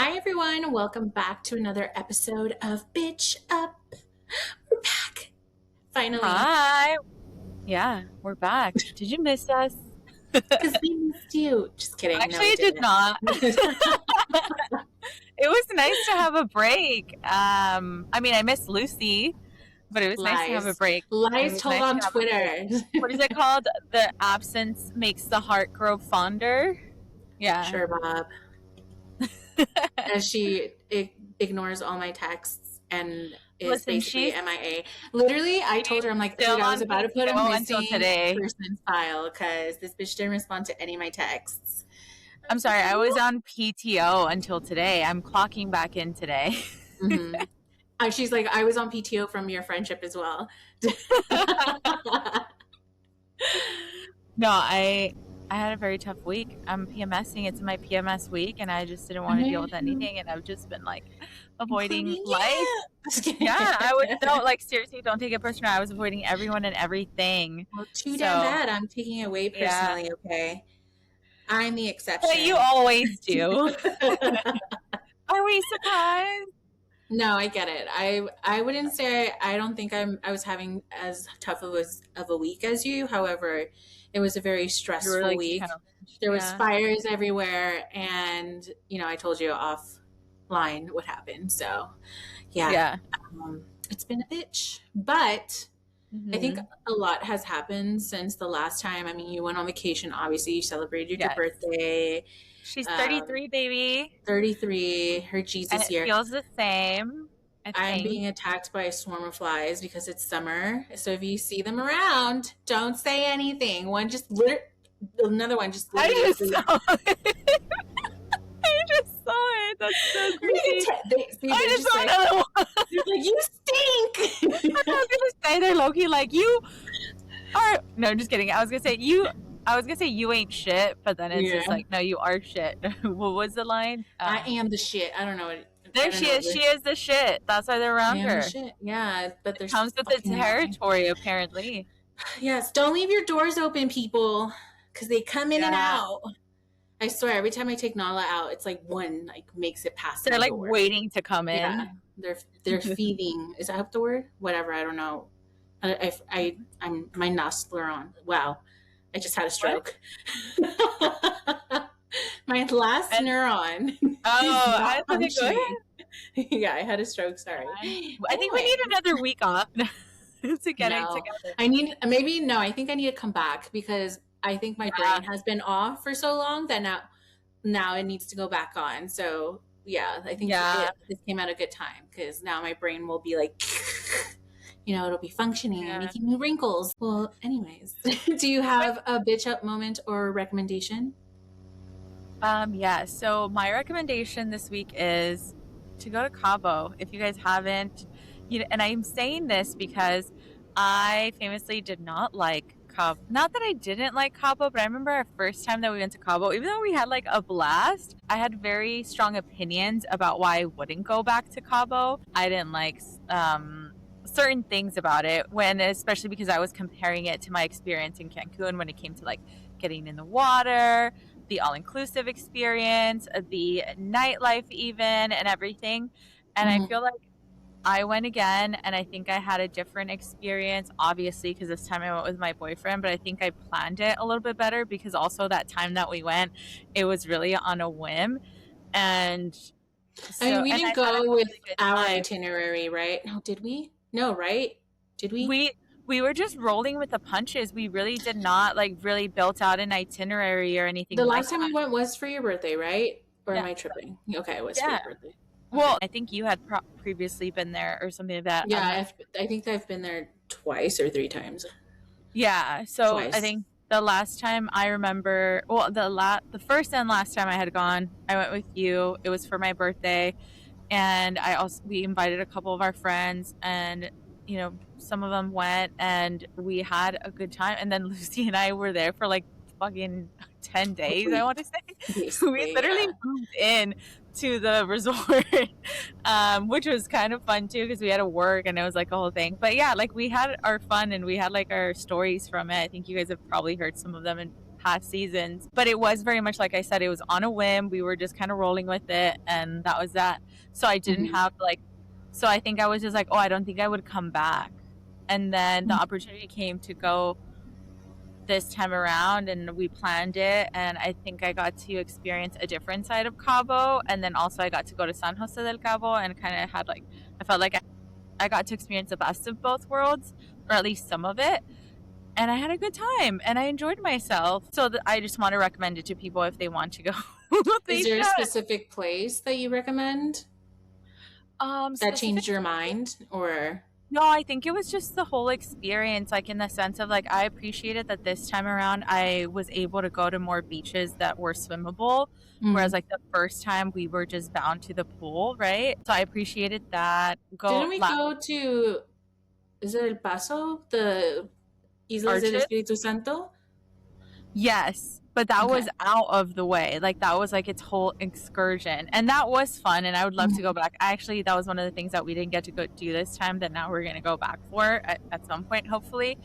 Hi, everyone. Welcome back to another episode of Bitch Up. We're back. Finally. Hi. Yeah, we're back. Did you miss us? Because we missed you. Just kidding. No, Actually, we I did didn't. not. It was nice to have a break. I miss Lucy, but it was nice to have a Lies. break. It Lies was told nice on to have a break. Twitter. What is it called? The absence makes the heart grow fonder. Yeah. Sure, Bob. As she ignores all my texts and is Listen, basically she's MIA. Literally, I told her, I'm like, still dude, I was on about to put a PTO until missing today. persons file because this bitch didn't respond to any of my texts. I'm sorry, I was on PTO until today. I'm clocking back in today. Mm-hmm. She's like, I was on PTO from your friendship as well. No, I had a very tough week. I'm PMSing. It's my PMS week, and I just didn't want to deal with anything. And I've just been like avoiding life. Yeah, I would seriously, don't take it personal. I was avoiding everyone and everying. Well, too damn bad. I'm taking it away personally. Yeah. Okay, I'm the exception. But you always do. Are we surprised? No, I get it. I wouldn't say I don't think I was having as tough of a week as you. However, it was a very stressful week. There was fires everywhere, and I told you offline what happened. So, yeah. It's been a bitch, but I think a lot has happened since the last time. I mean, you went on vacation. Obviously, you celebrated your birthday. She's 33, baby. 33. Her Jesus year. It feels the same. I'm being attacked by a swarm of flies because it's summer. So if you see them around, don't say anything. Another one just. I just saw it. That's so creepy. I just saw another one. They're like, you stink. I was gonna say they're low-key like you are. No, just kidding. I was gonna say you ain't shit, but then it's just like, no, you are shit. What was the line? I am the shit. I don't know. There she is. She is the shit. That's why they're around her. Shit. Yeah, but there's comes with the territory, apparently. Yes, don't leave your doors open, people, because they come in and out. I swear, every time I take Nala out, it's like one makes it past. They're like door. Waiting to come in. Yeah, they're feeding. Is that the word? Whatever. I don't know. I'm my nostril on. Wow. I just had a stroke. My last neuron. Oh, I think yeah, I had a stroke. Sorry. I think we need another week off to get it together. I think I need to come back because I think my brain has been off for so long that now it needs to go back on. So yeah, I think this came at a good time because now my brain will be like. It'll be functioning and making new wrinkles. Well, anyways, do you have a bitch up moment or recommendation? So my recommendation this week is to go to Cabo. If you guys haven't, and I'm saying this because I famously did not like Cabo. Not that I didn't like Cabo, but I remember our first time that we went to Cabo, even though we had like a blast, I had very strong opinions about why I wouldn't go back to Cabo. I didn't like, certain things about it especially because I was comparing it to my experience in Cancun when it came to like getting in the water, the all-inclusive experience, the nightlife even, and everything. And I feel like I went again and I think I had a different experience, obviously, because this time I went with my boyfriend, but I think I planned it a little bit better because also that time that we went, it was really on a whim. And so, we didn't go with our itinerary, right? No, did we? No, right? Did we? We were just rolling with the punches. We really did not really built out an itinerary or anything. The last time we went was for your birthday, right? Or am I tripping? Okay, it was for your birthday. Well, I think you had previously been there or something like that. Yeah, I think I've been there twice or 3 times. Yeah, so twice. I think the last time I remember, the first and last time I had gone, I went with you. It was for my birthday. And we invited a couple of our friends and, some of them went and we had a good time. And then Lucy and I were there for like fucking 10 days, I want to say. We literally moved in to the resort, which was kind of fun too because we had to work and it was like a whole thing. But yeah, we had our fun and we had our stories from it. I think you guys have probably heard some of them in past seasons. But it was very much like I said, it was on a whim. We were just kind of rolling with it, and that was that. So I didn't have like, so I think I was just like, oh, I don't think I would come back. And then the opportunity came to go this time around, and we planned it, and I think I got to experience a different side of Cabo, and then also I got to go to San Jose del Cabo and kind of had like, I felt like I got to experience the best of both worlds, or at least some of it, and I had a good time and I enjoyed myself. So I just want to recommend it to people if they want to go. Is there a specific place that you recommend that changed your mind, or? No, I think it was just the whole experience, like in the sense of like I appreciated that this time around I was able to go to more beaches that were swimmable, whereas like the first time we were just bound to the pool, right? So I appreciated that. Didn't we go to, is it El Paso, the Islas del Espíritu Santo? Yes, but that was out of the way. Like that was like its whole excursion, and that was fun, and I would love to go back. Actually, that was one of the things that we didn't get to go do this time that now we're going to go back for at some point, hopefully.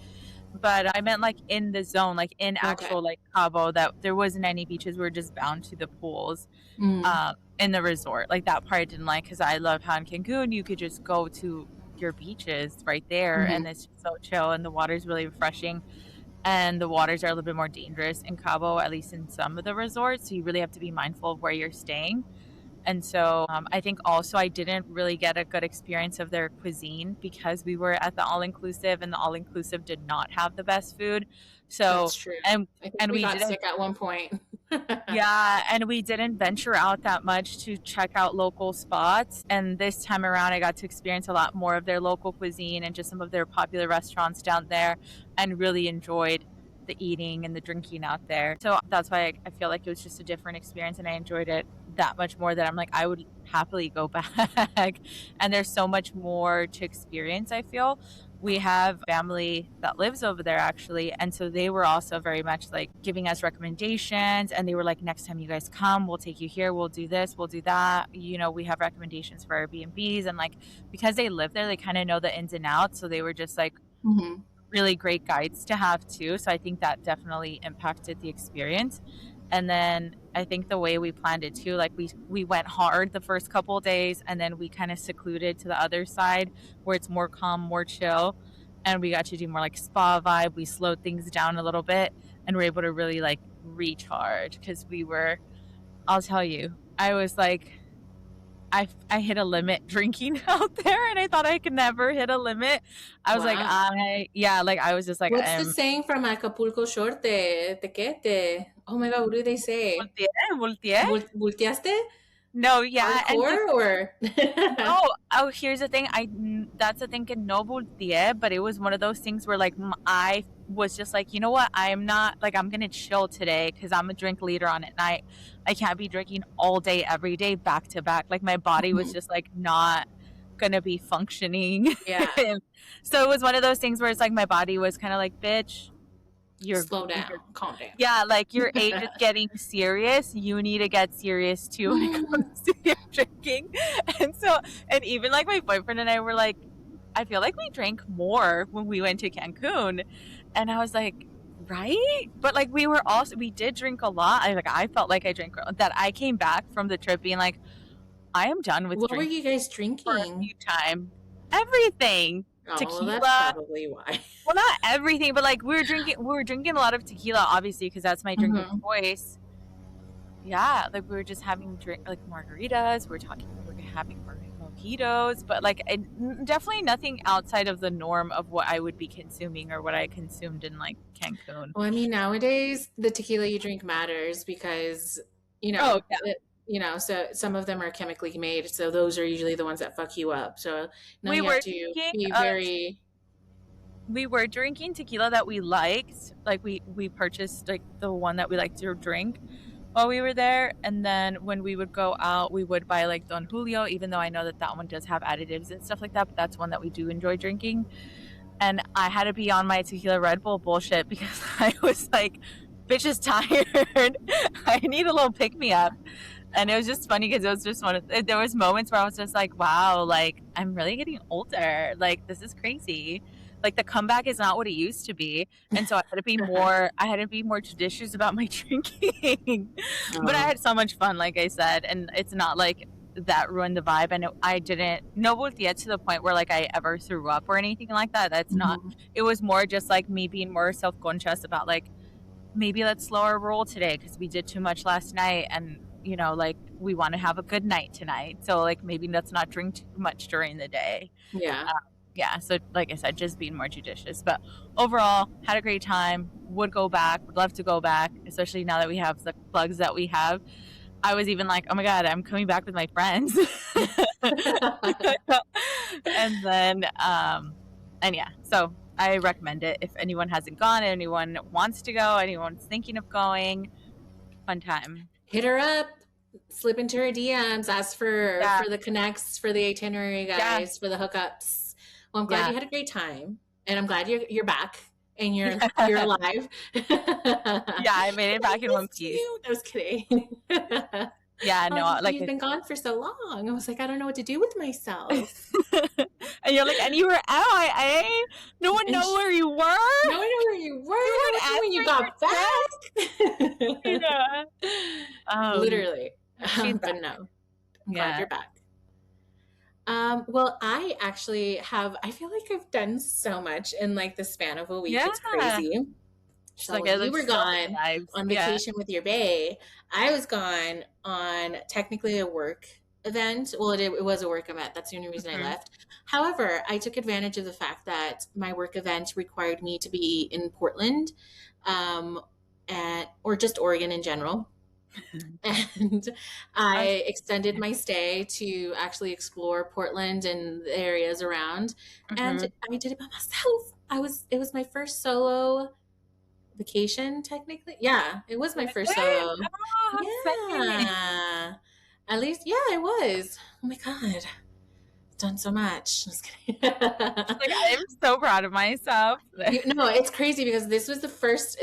But I meant like in the zone, like in actual like Cabo, that there wasn't any beaches. We were just bound to the pools in the resort. Like that part I didn't like, because I love how in Cancun you could just go to your beaches right there, and it's just so chill, and the water's really refreshing. And the waters are a little bit more dangerous in Cabo, at least in some of the resorts. So you really have to be mindful of where you're staying. And so I think also I didn't really get a good experience of their cuisine because we were at the all-inclusive, and the all-inclusive did not have the best food. So that's true. And we got sick at one point. Yeah, and we didn't venture out that much to check out local spots. And this time around, I got to experience a lot more of their local cuisine and just some of their popular restaurants down there, and really enjoyed the eating and the drinking out there. So that's why I feel like it was just a different experience, and I enjoyed it that much more that I'm like, I would happily go back. And there's so much more to experience, I feel. We have family that lives over there actually, and so they were also very much like giving us recommendations, and they were like, next time you guys come, we'll take you here, we'll do this, we'll do that, you know, we have recommendations for Airbnbs. And like, because they live there, they kind of know the ins and outs, so they were just like really great guides to have too. So I think that definitely impacted the experience. And then I think the way we planned it too, like we went hard the first couple of days, and then we kind of secluded to the other side where it's more calm, more chill, and we got to do more like spa vibe. We slowed things down a little bit, and we're able to really like recharge, because I'll tell you, I was like, I hit a limit drinking out there, and I thought I could never hit a limit. I was like, I was just like, what's the saying from Acapulco Shore? Oh my God, what do they say? Volteaste? No, yeah. Hardcore, Oh, here's the thing. That's the thing, no volteé, but it was one of those things where like I was just like, you know what? I'm not like, I'm gonna chill today because I'm a drink later on at night. I can't be drinking all day, every day, back to back. Like my body was just like not gonna be functioning. Yeah. So it was one of those things where it's like my body was kind of like, bitch, slow down, calm down. Yeah, like your age is getting serious. You need to get serious too when it comes to your drinking. And even like my boyfriend and I were like, I feel like we drank more when we went to Cancun. And I was like, right? But like we did drink a lot. I felt like I drank that. I came back from the trip being like, I am done with drinking. What were you guys drinking? For a few time. Everything. Oh, tequila. Well, that's probably why. Well, not everything, but like we were drinking a lot of tequila, obviously, because that's my drink of choice. Yeah, like we were just having margaritas. We're having mojitos, but like definitely nothing outside of the norm of what I would be consuming or what I consumed in like Cancun. Well, I mean, nowadays the tequila you drink matters because so some of them are chemically made, so those are usually the ones that fuck you up. So now you have to be very. We were drinking tequila that we liked. Like we purchased like the one that we liked to drink while we were there, and then when we would go out, we would buy like Don Julio, even though I know that one does have additives and stuff like that. But that's one that we do enjoy drinking. And I had to be on my tequila Red Bull bullshit because I was like, bitch is tired. I need a little pick me up. And it was just funny because it was just there was moments where I was just like, wow, like I'm really getting older. Like this is crazy. like the comeback is not what it used to be. And so I had to be more judicious about my drinking. But I had so much fun, like I said, and it's not like that ruined the vibe. And I didn't know it yet to the point where like I ever threw up or anything like that. That's not, it was more just like me being more self-conscious about like, maybe let's slow our roll today because we did too much last night, and you know, like we want to have a good night tonight, so like maybe let's not drink too much during the day. Yeah, so like I said, just being more judicious. But overall, had a great time, would go back, would love to go back, especially now that we have the plugs that we have. I was even like, oh my god, I'm coming back with my friends. And then and yeah, so I recommend it if anyone hasn't gone, anyone wants to go, anyone's thinking of going. Fun time. Hit her up, slip into her DMs, ask for the connects, for the itinerary guys, for the hookups. Well, I'm glad you had a great time, and I'm glad you're back and you're alive. Yeah, I made it back in one piece. I was kidding. Yeah, no, like you've been gone for so long. I was like, I don't know what to do with myself. And you're like, and you were MIA. No one know where you were. No one knew where you were. When you got back. Yeah. Literally. But no, I'm glad you're back. Well, I actually I feel like I've done so much in like the span of a week. It's crazy. So like you were gone on vacation with your bae. I was gone on technically a work event. Well, it was a work event. That's the only reason I left. However, I took advantage of the fact that my work event required me to be in Portland, or just Oregon in general. And I extended my stay to actually explore Portland and the areas around. And I did it by myself. It was my first solo vacation, technically. Yeah, it was my first solo. Yeah. At least, it was. Oh my god. Done so much. Just kidding. Like, I'm so proud of myself. No, it's crazy because this was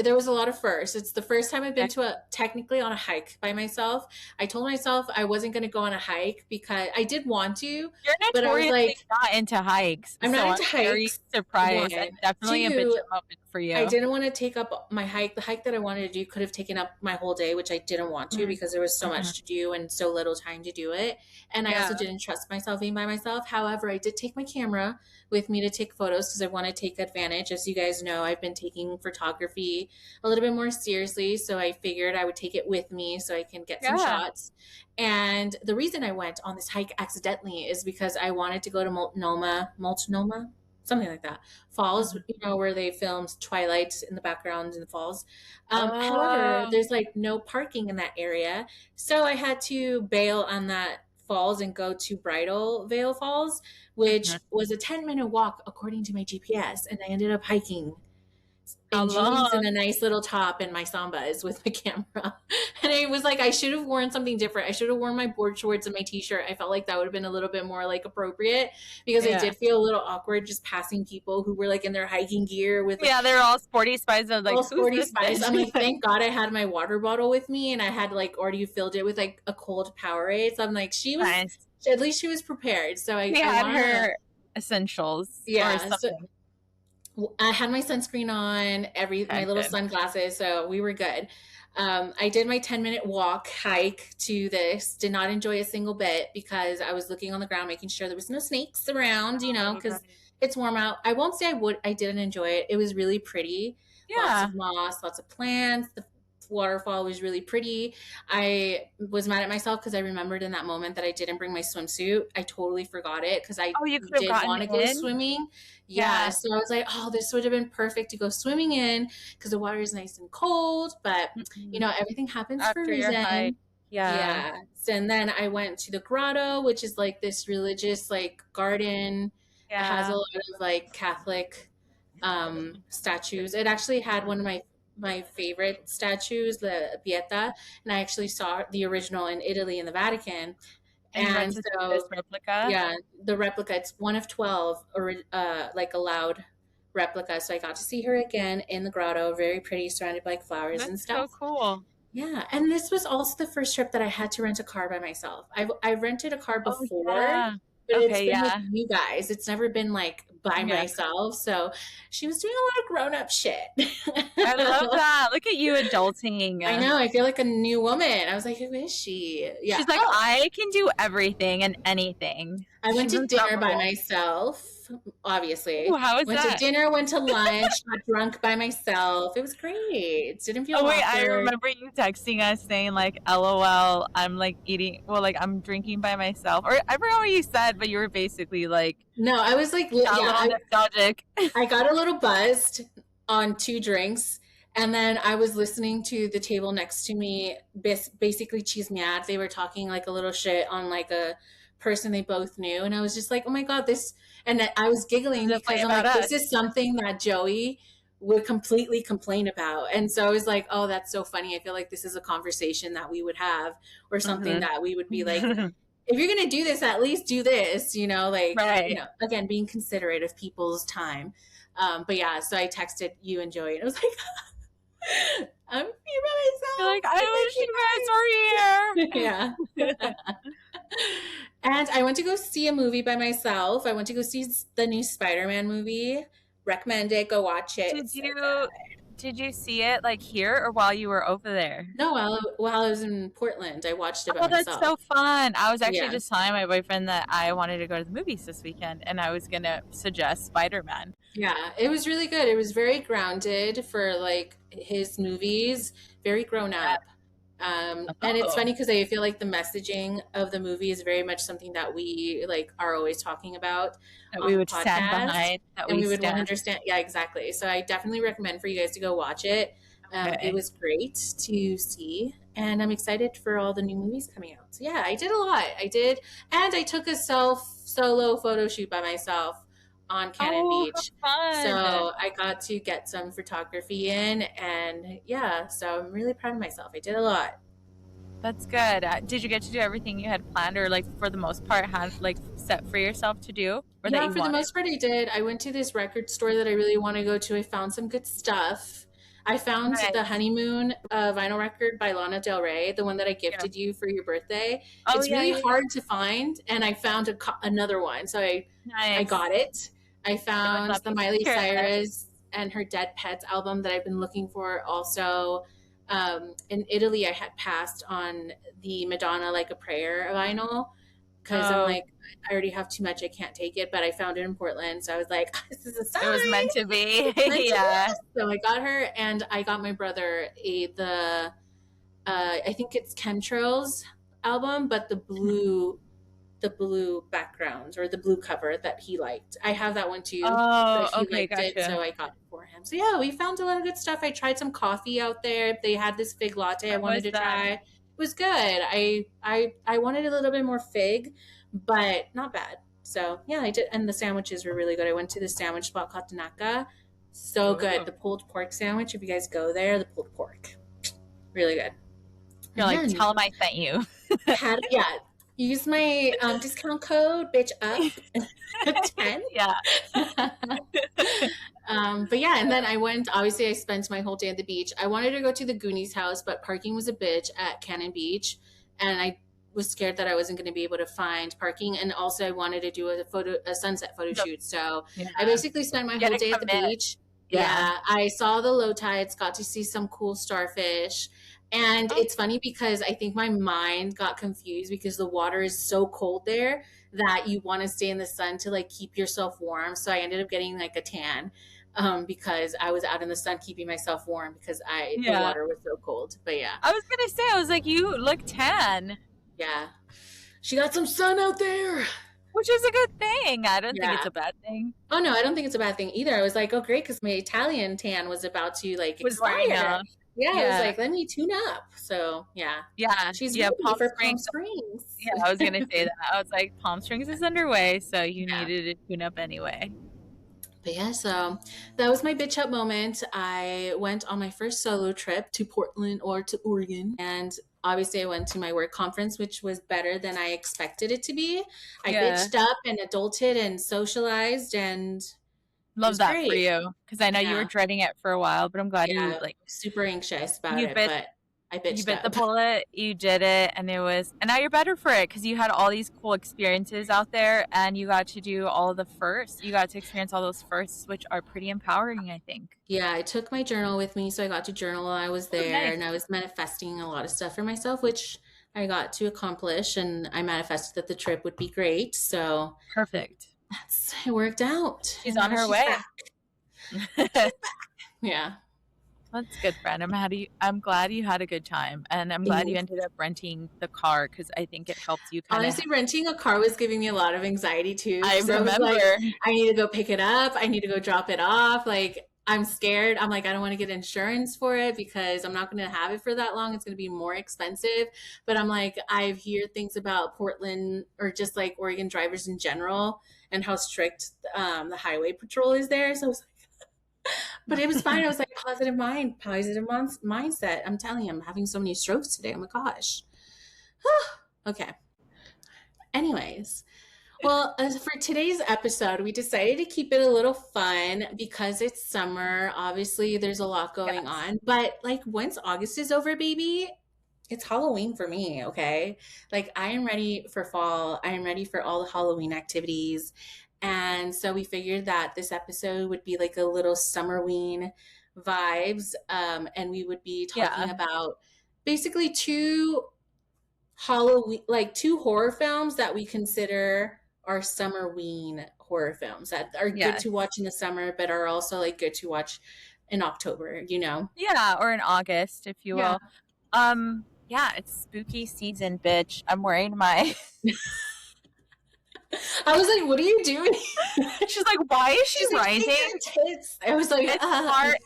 there was a lot of firsts. It's the first time I've been technically on a hike by myself. I told myself I wasn't going to go on a hike because I did want to. You're notoriously not into hikes. I'm not into hikes. Very surprised. And definitely a bitch moment for you. I didn't want to take up my hike. The hike that I wanted to do could have taken up my whole day, which I didn't want to because there was so much to do and so little time to do it. And I also didn't trust myself being by myself. However, I did take my camera with me to take photos because I want to take advantage. As you guys know, I've been taking photography a little bit more seriously. So I figured I would take it with me so I can get some shots. And the reason I went on this hike accidentally is because I wanted to go to Multnomah, something like that, falls, where they filmed Twilight in the background in the falls. However, there's like no parking in that area. So I had to bail on that falls and go to Bridal Veil Falls, which was a 10-minute walk according to my GPS. And I ended up hiking in jeans and a nice little top and my sambas with my camera. And I was like, I should have worn something different. I should have worn my board shorts and my t-shirt. I felt like that would have been a little bit more like appropriate because I did feel a little awkward just passing people who were like in their hiking gear with they're all sporty spies. I'm like, sporty spies. I'm like, thank God I had my water bottle with me and I had like already filled it with like a cold Powerade. So I'm like, at least she was prepared. So I had her essentials. Yeah. I had my sunscreen on, my little sunglasses, so we were good. I did my 10-minute hike to this, did not enjoy a single bit because I was looking on the ground, making sure there was no snakes around, because it's warm out. I won't say I didn't enjoy it. It was really pretty. Yeah. Lots of moss, lots of plants. The waterfall was really pretty. I was mad at myself because I remembered in that moment that I didn't bring my swimsuit. I totally forgot it because I did want to go swimming. Yeah. So I was like, this would have been perfect to go swimming in because the water is nice and cold, but everything happens for a reason. Yeah. So, and then I went to the grotto, which is like this religious like garden. It has a lot of like Catholic statues. It actually had one of my favorite statues, the Pieta, and I actually saw the original in Italy in the Vatican. And so this replica? The replica, it's one of 12 like allowed replica. So I got to see her again in the grotto, very pretty, surrounded by like flowers and stuff. So cool. Yeah. And this was also the first trip that I had to rent a car by myself. I rented a car before, but it's Okay, been with yeah. you guys. It's never been like by Yeah. myself. So she was doing a lot of grown up I love shit. that. Look at you adulting. I know. I feel like a new woman. I was like, who is she? Yeah. She's like, Oh, I can do everything and anything. I went She's to dinner by unstoppable. myself, Ooh, obviously. how is Went to that? dinner, went to lunch, got drunk by myself. It was great. Didn't feel Oh wait, I awkward. remember you texting us saying like, "LOL, I'm like eating. Well, like I'm drinking by myself." Or I forgot what you said, but you were basically like, No, I was like, got a yeah, little nostalgic. I got a little buzzed on 2 drinks. And then I was listening to the table next to me, basically chismear. They were talking like a little shit on like a person they both knew. And I was just like, oh my God, this. And I was giggling Definitely because I'm about like, this us. is something that Joey would completely complain about. And so I was like, oh, that's so funny. I feel like this is a conversation that we would have, or something that we would be like, Mm-hmm. if you're going to do this, at least do this, like, Right. again, being considerate of people's time. But yeah, so I texted you and Joey and I was like, I'm here by You're myself. like, I wish you guys were here. Yeah. And I went to go see a movie by myself. I went to go see the new Spider-Man movie. Recommend it. Go watch it. Did It's so you good. did you see it like here or while you were over there? No, while I was in Portland, I watched it by Oh, that's myself. so fun. I was actually Yeah. just telling my boyfriend that I wanted to go to the movies this weekend and I was gonna suggest Spider-Man. Yeah, it was really good. It was very grounded for like his movies, very grown up. And it's Oh, funny because I feel like the messaging of the movie is very much something that we like are always talking about that on we the would stand podcast, behind, that and we we would stand. 100%. Yeah, exactly. So I definitely recommend for you guys to go watch it. It Okay. was great to see, and I'm excited for all the new movies coming out. So yeah, I did a lot. I did, and I took a solo photo shoot by myself on Cannon Oh, how Beach. fun. So I got to get some photography in, and yeah, so I'm really proud of myself. I did a lot. That's good. Did you get to do everything you had planned or like for the most part had like set for yourself to do or that Yeah, you for the wanted? most part, I did. I went to this record store that I really want to go to. I found some good stuff. I found the Nice. Honeymoon vinyl record by Lana Del Rey, the one that I Yeah. gifted you for your birthday. Oh It's yeah, really yeah, yeah. hard to find, and I found another one, so I Nice. got it. I You're like, found let the me Miley secure this. Cyrus and her Dead Pets album that I've been looking for. Also, in Italy, I had passed on the Madonna Like a Prayer vinyl because I'm Oh, like, I already have too much. I can't take it. But I found it in Portland. So I was like, this is a sign. it was meant to be. It's meant to Yeah. be. So I got her, and I got my brother I think it's Chemtrails album, but the blue background or the blue cover that he liked. I have that one too, Oh, but he okay, liked it, gotcha. so I got it for him. So yeah, we found a lot of good stuff. I tried some coffee out there. They had this fig latte I How wanted was to that? try. It was good. I wanted a little bit more fig, but not bad. So yeah, I did, and the sandwiches were really good. I went to this sandwich spot called Tanaka. So good. Oh. The pulled pork sandwich. If you guys go there, the pulled pork, really good. You're And like, yeah, tell him I sent you. yeah. Use my discount code bitch up 10. Yeah. But yeah, and then I went, obviously I spent my whole day at the beach. I wanted to go to the Goonies house, but parking was a bitch at Cannon Beach, and I was scared that I wasn't going to be able to find parking. And also I wanted to do a sunset photo shoot. So Yeah. I basically spent my whole Gotta day at the commit. beach. Yeah. Yeah, I saw the low tides, got to see some cool starfish. And Oh, it's funny because I think my mind got confused because the water is so cold there that you want to stay in the sun to like keep yourself warm. So I ended up getting like a tan because I was out in the sun keeping myself warm because the yeah. water was so cold. But yeah, I was gonna say, I was like, you look tan, yeah, she got some sun out there. which is a good thing. I don't think Yeah. it's a bad thing. Oh no, I don't think it's a bad thing either. I was like, oh great, because my Italian tan was about to like Was wearing expire. off. Yeah, I was Yeah. like, let me tune up. So yeah, Yeah. she's Yeah. ready Palm for Palm Springs. Springs. Yeah, I was gonna say that. I was like, Palm Springs is underway, so you Yeah. needed to tune up anyway. But yeah, so that was my bitch up moment. I went on my first solo trip to Portland or to Oregon. And obviously I went to my work conference, which was better than I expected it to be. I Yeah. bitched up and adulted and socialized, and it Love was that for great. you. Because I know you were Yeah. dreading it for a while, but I'm glad you Yeah. like Super anxious about you it, bit but I You bitched bit the up. bullet, you did it, and now you're better for it because you had all these cool experiences out there and you got to do all the firsts. You got to experience all those firsts, which are pretty empowering, I think. Yeah, I took my journal with me, so I got to journal while I was Oh, there, nice. and I was manifesting a lot of stuff for myself, which I got to accomplish, and I manifested that the trip would be great. So Perfect. it worked out, She's and on now her she's way. back. Yeah. That's good, friend. I'm glad you had a good time, and I'm glad you Thanks. ended up renting the car because I think it helped you kind of. Honestly, renting a car was giving me a lot of anxiety too, I because I was like, remember. I need to go pick it up, I need to go drop it off. Like, I'm scared. I'm like, I don't want to get insurance for it because I'm not going to have it for that long. It's going to be more expensive. But I'm like, I hear things about Portland or just like Oregon drivers in general and how strict the highway patrol is there. So I was like, but it was fine. I was like, mindset. I'm telling you, I'm having so many strokes today. Oh my gosh. Okay. Anyways, well, as for today's episode, we decided to keep it a little fun because it's summer. Obviously, there's a lot going Yes. on, but like once August is over, baby, it's Halloween for me, okay? Like I am ready for fall. I am ready for all the Halloween activities. And so we figured that this episode would be like a little Summerween vibes. And we would be talking Yeah. about basically two Halloween, like two horror films that we consider are Summerween horror films that are good Yes. to watch in the summer, but are also like good to watch in October, you know? Yeah, or in August, if you Yeah. will. Yeah, it's spooky season, bitch. I'm wearing my. I was like, what are you doing? She's like, why is she She's like, rising? tits. I was like,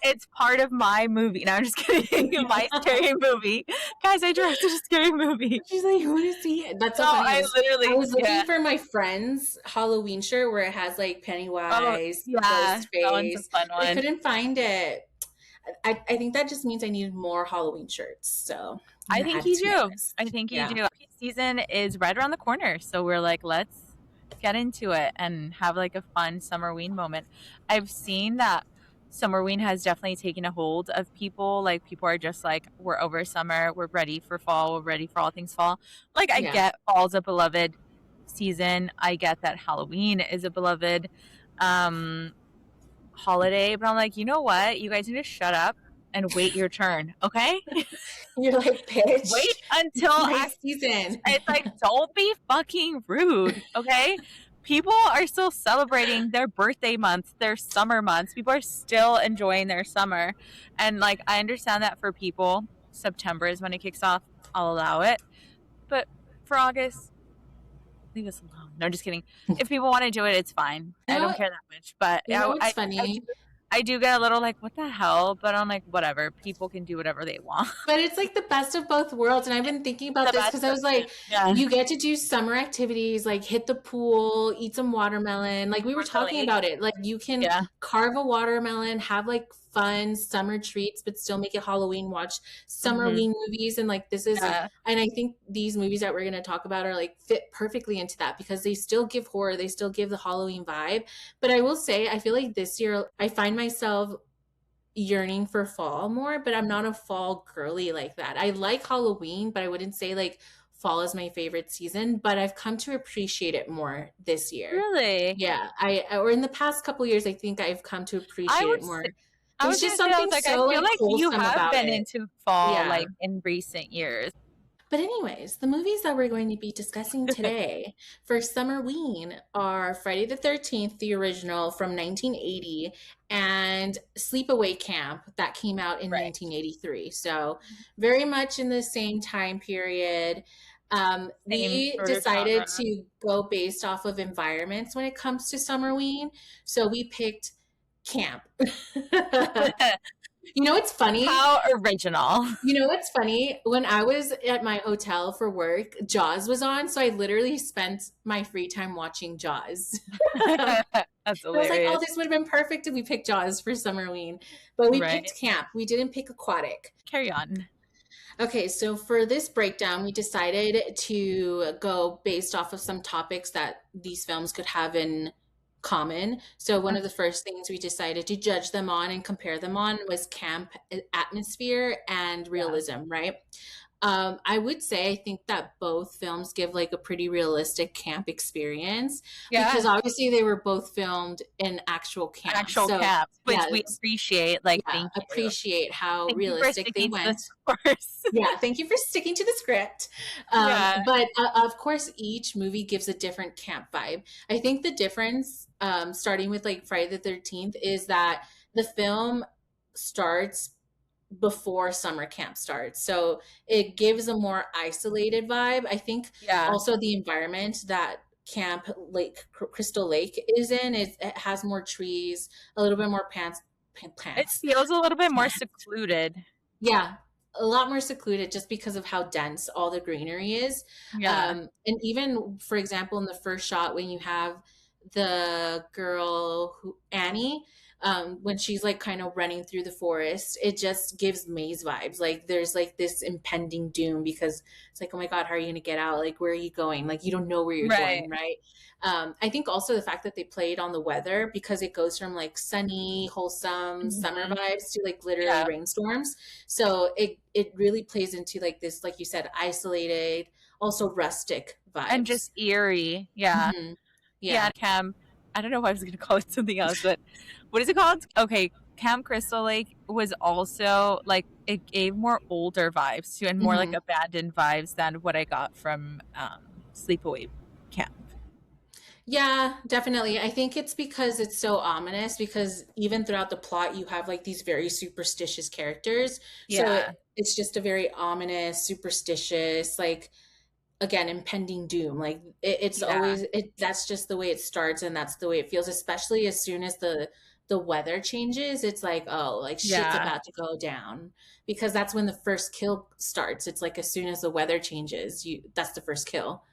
It's part of my movie. No, I'm just kidding. My scary movie. Guys, I directed a scary movie. She's like, you want to see it? That's so No, funny. I I literally, was looking for my friend's Halloween shirt where it has like Oh, Pennywise, yeah. ghost That one's a face. fun I one. couldn't find it. I think that just means I need more Halloween shirts. So I I'm think added you to my do. list. I think you Yeah. do. Season is right around the corner. So we're like, let's get into it and have like a fun Summerween moment. I've seen that Summerween has definitely taken a hold of people. Like people are just like, we're over summer, we're ready for fall, we're ready for all things fall. Like I Yeah. get fall's a beloved season. I get that Halloween is a beloved holiday, but I'm like, you know what? You guys need to shut up and wait your turn, okay? You're like, bitch. Wait until my season. It's like, don't be fucking rude, okay? People are still celebrating their birthday months, their summer months. People are still enjoying their summer. And like, I understand that for people, September is when it kicks off. I'll allow it. But for August, leave us alone. No, just kidding. If people want to do it, it's fine. I don't care that much. But You know what's funny? I do get a little like, what the hell? But I'm like, whatever. People can do whatever they want. But it's like the best of both worlds. And I've been thinking about this because I was like, you get to do summer activities, like hit the pool, eat some watermelon. Like we were talking about it. Like you can carve a watermelon, have like fun summer treats, but still make it Halloween, watch Summerween movies. And like this is, and I think these movies that we're going to talk about are like fit perfectly into that because they still give horror, they still give the Halloween vibe. But I will say, I feel like this year I find myself yearning for fall more, but I'm not a fall girly like that. I like Halloween, but I wouldn't say like fall is my favorite season, but I've come to appreciate it more this year. Really? Yeah. Or in the past couple years, I think I've come to appreciate it more. There's just something I feel like you have been into fall like in recent years. But anyways, the movies that we're going to be discussing today for Summerween are Friday the 13th, the original from 1980, and Sleepaway Camp that came out in 1983. So very much in the same time period. We decided to go based off of environments when it comes to Summerween. So we picked camp. You know what's funny? How original. You know what's funny? When I was at my hotel for work, Jaws was on, so I literally spent my free time watching Jaws. That's hilarious. I was like, oh, this would have been perfect if we picked Jaws for Summerween. But we picked camp. We didn't pick aquatic. Carry on. Okay, so for this breakdown, we decided to go based off of some topics that these films could have in common. So one of the first things we decided to judge them on and compare them on was camp atmosphere and Yeah. realism, right? I would say I think that both films give like a pretty realistic camp experience because Yeah. obviously they were both filmed in actual camp. Actual So camps, which yeah, we appreciate. Like, yeah, thank you. appreciate how Thank you for realistic they sticking to the went. course. Yeah, thank you for sticking to the script. Yeah. But of course, each movie gives a different camp vibe. I think the difference, starting with like Friday the 13th, is that the film starts before summer camp starts. So it gives a more isolated vibe. I think Yeah. also the environment that Camp Lake, Crystal Lake is in, it has more trees, a little bit more It plants. feels a little bit more secluded. Yeah, a lot more secluded just because of how dense all the greenery is. Yeah. And even, for example, in the first shot, when you have the girl who Annie, when she's like kind of running through the forest, it just gives maze vibes. Like there's like this impending doom because it's like, oh my God, how are you going to get out? Like, where are you going? Like, you don't know where you're Right. going, right? I think also the fact that they played on the weather because it goes from like sunny, wholesome summer Mhm. vibes to like literally Yeah. rainstorms. So it really plays into like this, like you said, isolated, also rustic And just vibes. eerie. Yeah. Hmm. Yeah. Yeah. Camp. I don't know if I was going to call it something else, but what is it called? Okay. Camp Crystal Lake was also like, it gave more older vibes too, and more like Hmm. abandoned vibes than what I got from Sleepaway Camp. Yeah, definitely. I think it's because it's so ominous because even throughout the plot, you have like these very superstitious characters. So Yeah. it's just a very ominous, superstitious, like again impending doom. Like it's Yeah. always that's just the way it starts and that's the way it feels, especially as soon as the weather changes. It's like, oh, like shit's Yeah. about to go down because that's when the first kill starts. It's like as soon as the weather changes, you that's the first kill.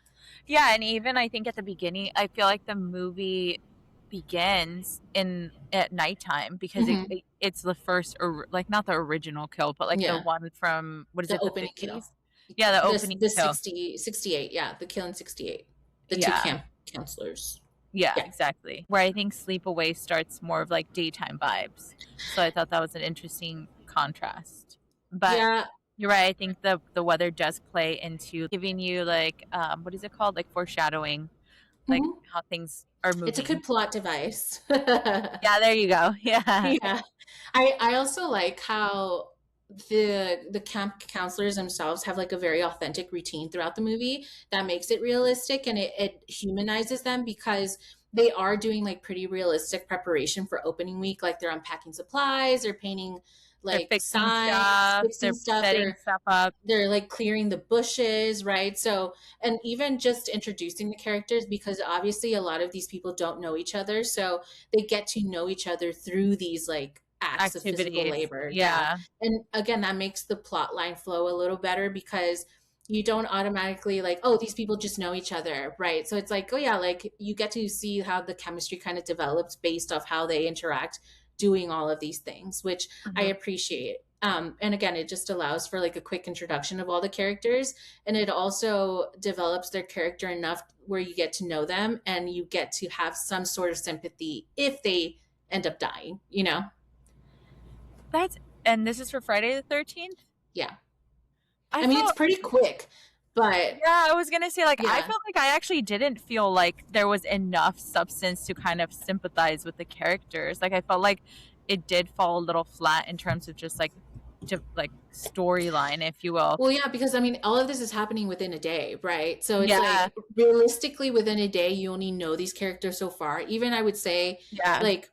Yeah, and even I think at the beginning, I feel like the movie begins in at nighttime because Hmm. it's the first, or like not the original kill, but like the Yeah, one from, what is the it, the opening kill. 50s? Yeah, the This opening the kill. 68, yeah, the kill in 68. The two Yeah, camp counselors. yeah, Yeah. exactly. Where I think Sleepaway starts more of like daytime vibes. So I thought that was an interesting contrast. But Yeah. you're right. I think the weather does play into giving you like what is it called? Like foreshadowing, like Mhm. how things are It's a moving. good plot device. Yeah, there you go. Yeah. Yeah. I also like how the camp counselors themselves have like a very authentic routine throughout the movie that makes it realistic and it humanizes them because they are doing like pretty realistic preparation for opening week. Like they're unpacking supplies, they're painting They're like fixing signs, stuff, fixing they're stuff. setting stuff up. They're like clearing the bushes, right? So, and even just introducing the characters because obviously a lot of these people don't know each other. So they get to know each other through these like acts of physical Activities. labor. Yeah. Yeah. And again, that makes the plot line flow a little better because you don't automatically like, oh, these people just know each other, right? So it's like, oh yeah, like you get to see how the chemistry kind of develops based off how they interact doing all of these things, which I Mhm. appreciate. And again, it just allows for like a quick introduction of all the characters, and it also develops their character enough where you get to know them and you get to have some sort of sympathy if they end up dying, you know? That's and this is for Friday the 13th? Yeah. I I mean, it's felt pretty quick, but Yeah, I was gonna say, like, I yeah. felt like I actually didn't feel like there was enough substance to kind of sympathize with the characters. Like, I felt like it did fall a little flat in terms of just like storyline, if you will. Well, yeah, because I mean, all of this is happening within a day, right? So it's Yeah, like realistically within a day, you only know these characters so far. Even I would say, yeah, like,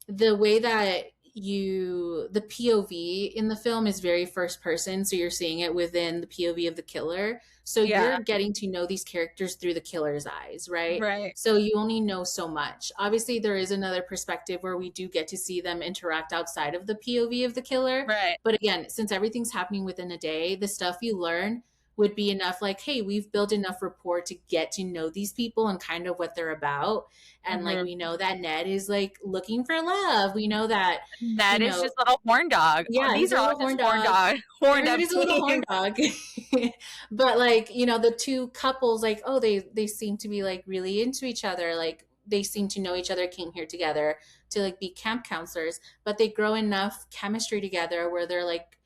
the way that the POV in the film is very first person, so you're seeing it within the POV of the killer. So yeah, you're getting to know these characters through the killer's eyes, right? right, So you only know so much. Obviously, there is another perspective where we do get to see them interact outside of the POV of the killer. right. But again, since everything's happening within a day, the stuff you learn would be enough like, hey, we've built enough rapport to get to know these people and kind of what they're about. And like Hmm. we know that Ned is like looking for love. We know that, That is just little horn dog. Oh, yeah, these he's a are all little horn just horn dog. dog, horned up Everybody's a little horn teens. dog. But like, the two couples, like, oh, they seem to be like really into each other. Like they seem to know each other, came here together to like be camp counselors, but they grow enough chemistry together where they're like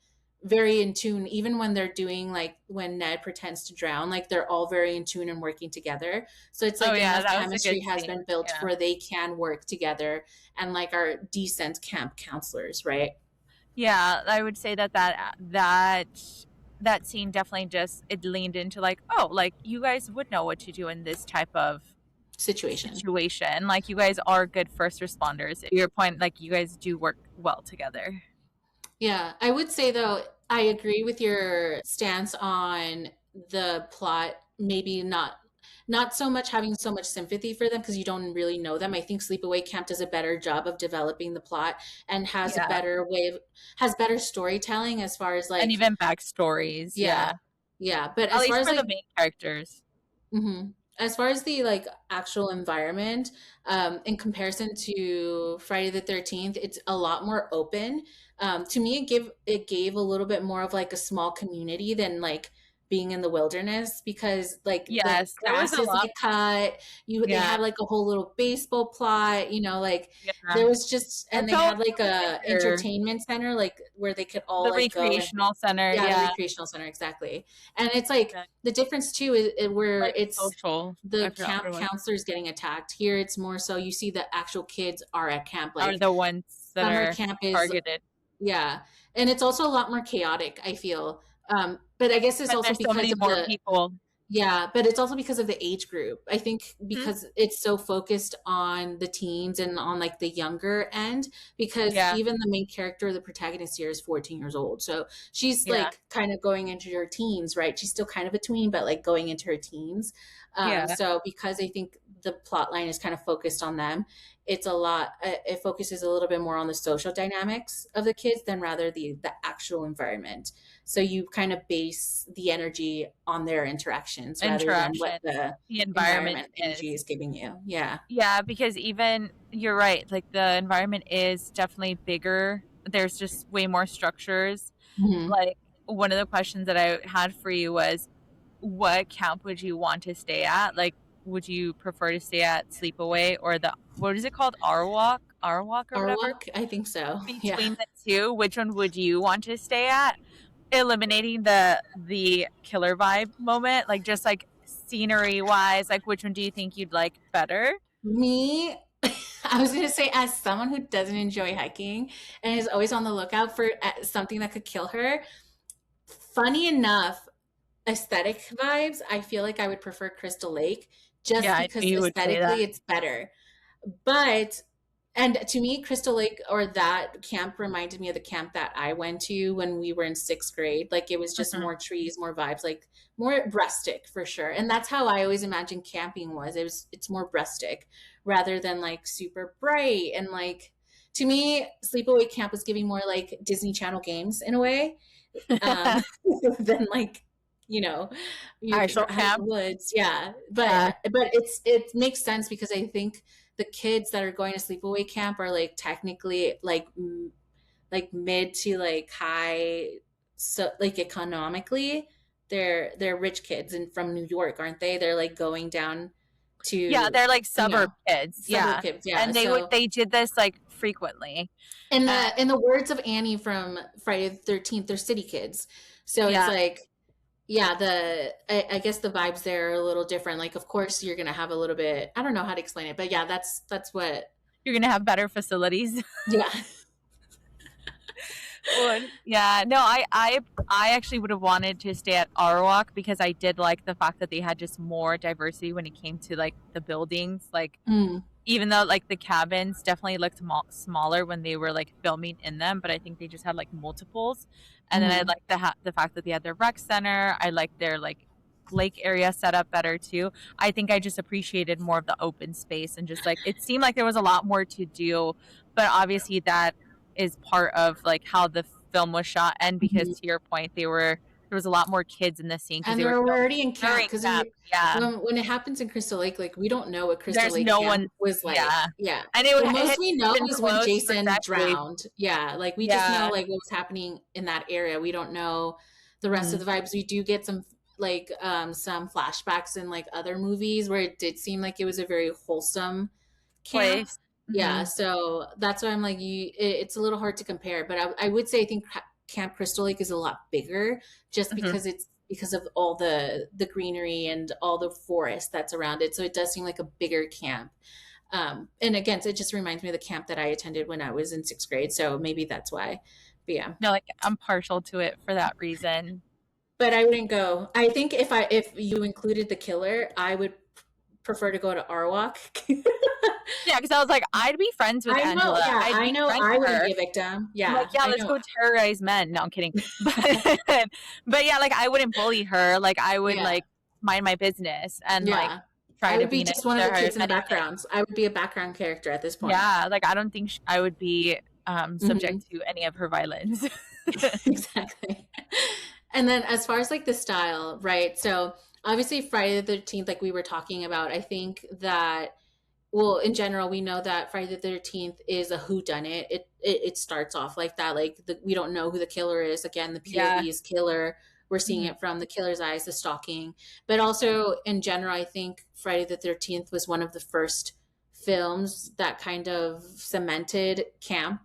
very in tune, even when they're doing like when Ned pretends to drown, like they're all very in tune and working together. So it's Oh like yeah, enough that was a good chemistry has scene. been built Yeah. where they can work together and like are decent camp counselors, right? Yeah, I would say that scene definitely just it leaned into like, oh, like you guys would know what to do in this type of Situation. situation. Like you guys are good first responders. Your point, like you guys do work well together. Yeah, I would say though, I agree with your stance on the plot, maybe not so much having so much sympathy for them because you don't really know them. I think Sleepaway Camp does a better job of developing the plot and has a Yeah. better way of has better storytelling as far as And like even backstories. yeah. Yeah. Yeah, but At as least far as for the like main characters. as far as the like actual environment, in comparison to Friday the 13th, it's a lot more open. To me, it gave a little bit more of like a small community than like being in the wilderness because like the Yes, there was grass a is lot. like cut. They Yeah. had like a whole little baseball plot, like Yeah. there was just, It and they felt had like like a bigger. entertainment center like where they could all The like go and recreational center. yeah, the Yeah. recreational center exactly. And it's like Yeah. the difference too is where Like it's social. I the forgot what camp it was. counselors getting attacked. Here it's more so you see the actual kids are at camp. Are Like the ones that summer are camp is, targeted. yeah. And it's also a lot more chaotic, I feel. But I guess it's Because also there's so because many of more the people. yeah, but it's also because of the age group. I think Hmm? because it's so focused on the teens and on like the younger end, because Yeah. even the main character, the protagonist here is 14 years old. So she's Yeah. like kind of going into her teens, right? She's still kind of a tween, but like going into her teens. Yeah. So because I think the plot line is kind of focused on them, it's a lot, it focuses a little bit more on the social dynamics of the kids than rather the actual environment. So you kind of base the energy on their interactions rather than what Interactions. the The environment environment energy is. is giving you. Yeah. Yeah, because even you're right, like the environment is definitely bigger. There's just way more structures. Hmm. Like one of the questions that I had for you was what camp would you want to stay at? Like would you prefer to stay at Sleepaway or the what is it called? Arwalk or whatever? Arwalk, I think so. Yeah. Between the two, which one would you want to stay at? Eliminating the killer vibe moment, like just like scenery wise, like which one do you think you'd like better? Me, I was going to say, as someone who doesn't enjoy hiking and is always on the lookout for something that could kill her, funny enough, aesthetic vibes, I feel like I would prefer Crystal Lake Yeah, just I knew because you would say that. aesthetically it's better. But and to me, Crystal Lake or that camp reminded me of the camp that I went to when we were in sixth grade. Like it was just Mhm. more trees, more vibes, like more rustic for sure. And that's how I always imagined camping was. It's more rustic rather than like super bright and like to me, Sleepaway Camp was giving more like Disney Channel games in a way, um, than like you know you Actual out in the camp. woods. Yeah, but Yeah. it makes sense because I think the kids that are going to sleepaway camp are like technically like mid to like high, so like economically they're rich kids and from New York, aren't they? They're like going down Yeah, to they're like suburb kids. suburb Yeah. kids, yeah. And So they did this like frequently. And in the words of Annie from Friday the 13th, they're city kids. So it's yeah, like yeah, I guess the vibes there are a little different. Like, of course, you're gonna have a little bit. I don't know how to explain it, but yeah, that's what. you're gonna have better facilities. Yeah. Would. Yeah, no, I actually would have wanted to stay at Arwalk because I did like the fact that they had just more diversity when it came to like the buildings. Like Mm, even though like the cabins definitely looked smaller when they were like filming in them, but I think they just had like multiples. And then I hmm. like the fact that they had their rec center. I like their like lake area set up better too. I think I just appreciated more of the open space and just like it seemed like there was a lot more to do, but obviously that is part of like how the film was shot and because Hmm. to your point there was a lot more kids in the scene because And they were we're filming already in camp during because camp. Yeah. when it happens in Crystal Lake, like we don't know what Crystal There's Lake no camp one. was like. Yeah. Yeah, And the it most had we know been is when closed for Jason decades. drowned. Yeah, like we just know Yeah. like what was happening in that area. We don't know the rest of Mhm. the vibes. We do get some flashbacks in like other movies where it did seem like it was a very wholesome camp. place. Yeah, Mm-hmm. so that's why I'm like, it's a little hard to compare, but I would say I think Camp Crystal Lake is a lot bigger, just Mm-hmm. because of all the greenery and all the forest that's around it. So it does seem like a bigger camp. And again, so it just reminds me of the camp that I attended when I was in sixth grade. So maybe that's why. But yeah. No, like I'm partial to it for that reason. But I wouldn't go. I think if you included the killer, I would prefer to go to Arwalk. Yeah, because I was like, I'd be friends with I know, Angela. yeah, I'd I be know friends I with wouldn't her. be a victim. I'm like, Yeah, yeah, I let's know. go terrorize men. No, I'm kidding. But yeah, like I wouldn't bully her. Like I would Yeah, like mind my business and like yeah. try I to would be be nice just one to of the her, if kids in the anything. background. I would be a background character at this point. Yeah, like I don't think I would be Hmm. subject to any of her violence. Exactly. And then as far as like the style, right? So obviously Friday the 13th, like we were talking about, I think that, well, in general, we know that Friday the 13th is a whodunit. It starts off like that. Like we don't know who the killer is. Again, the Yeah. POV is killer. We're seeing Hmm. it from the killer's eyes, the stalking. But also in general, I think Friday the 13th was one of the first films that kind of cemented camp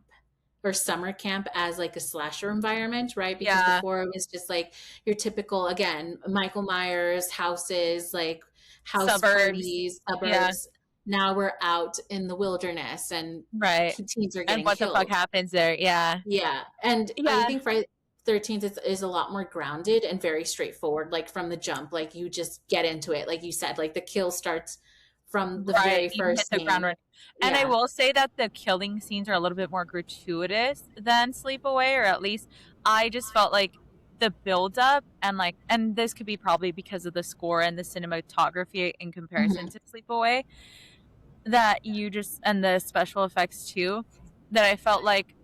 or summer camp as like a slasher environment, right? Because Yeah. before it was just like your typical, again, Michael Myers houses, like house Suburbs. parties, Yeah. suburbs. Now we're out in the wilderness and Right. teens are And getting what the fuck killed. happens there? Yeah. Yeah. And I Yeah. think Friday the 13th is a lot more grounded and very straightforward, like from the jump. Like you just get into it. Like you said, like the kill starts from the Right, very you hit first the ground scene. running. And I Yeah. will say that the killing scenes are a little bit more gratuitous than Sleepaway, or at least I just felt like the build up and like, and this could be probably because of the score and the cinematography in comparison Hmm. to Sleepaway, that you just, and the special effects too, that I felt like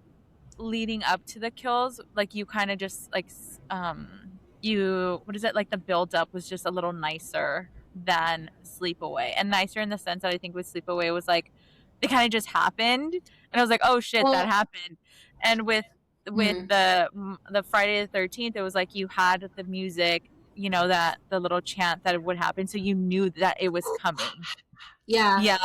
leading up to the kills, like you kind of just like you, what is it, like the build up was just a little nicer than Sleepaway, and nicer in the sense that I think with Sleepaway was like it kind of just happened, and I was like, oh shit, that Well, happened. And with mhm. the Friday the 13th, it was like you had the music, you know, that the little chant that it would happen, so you knew that it was coming. Yeah. Yeah.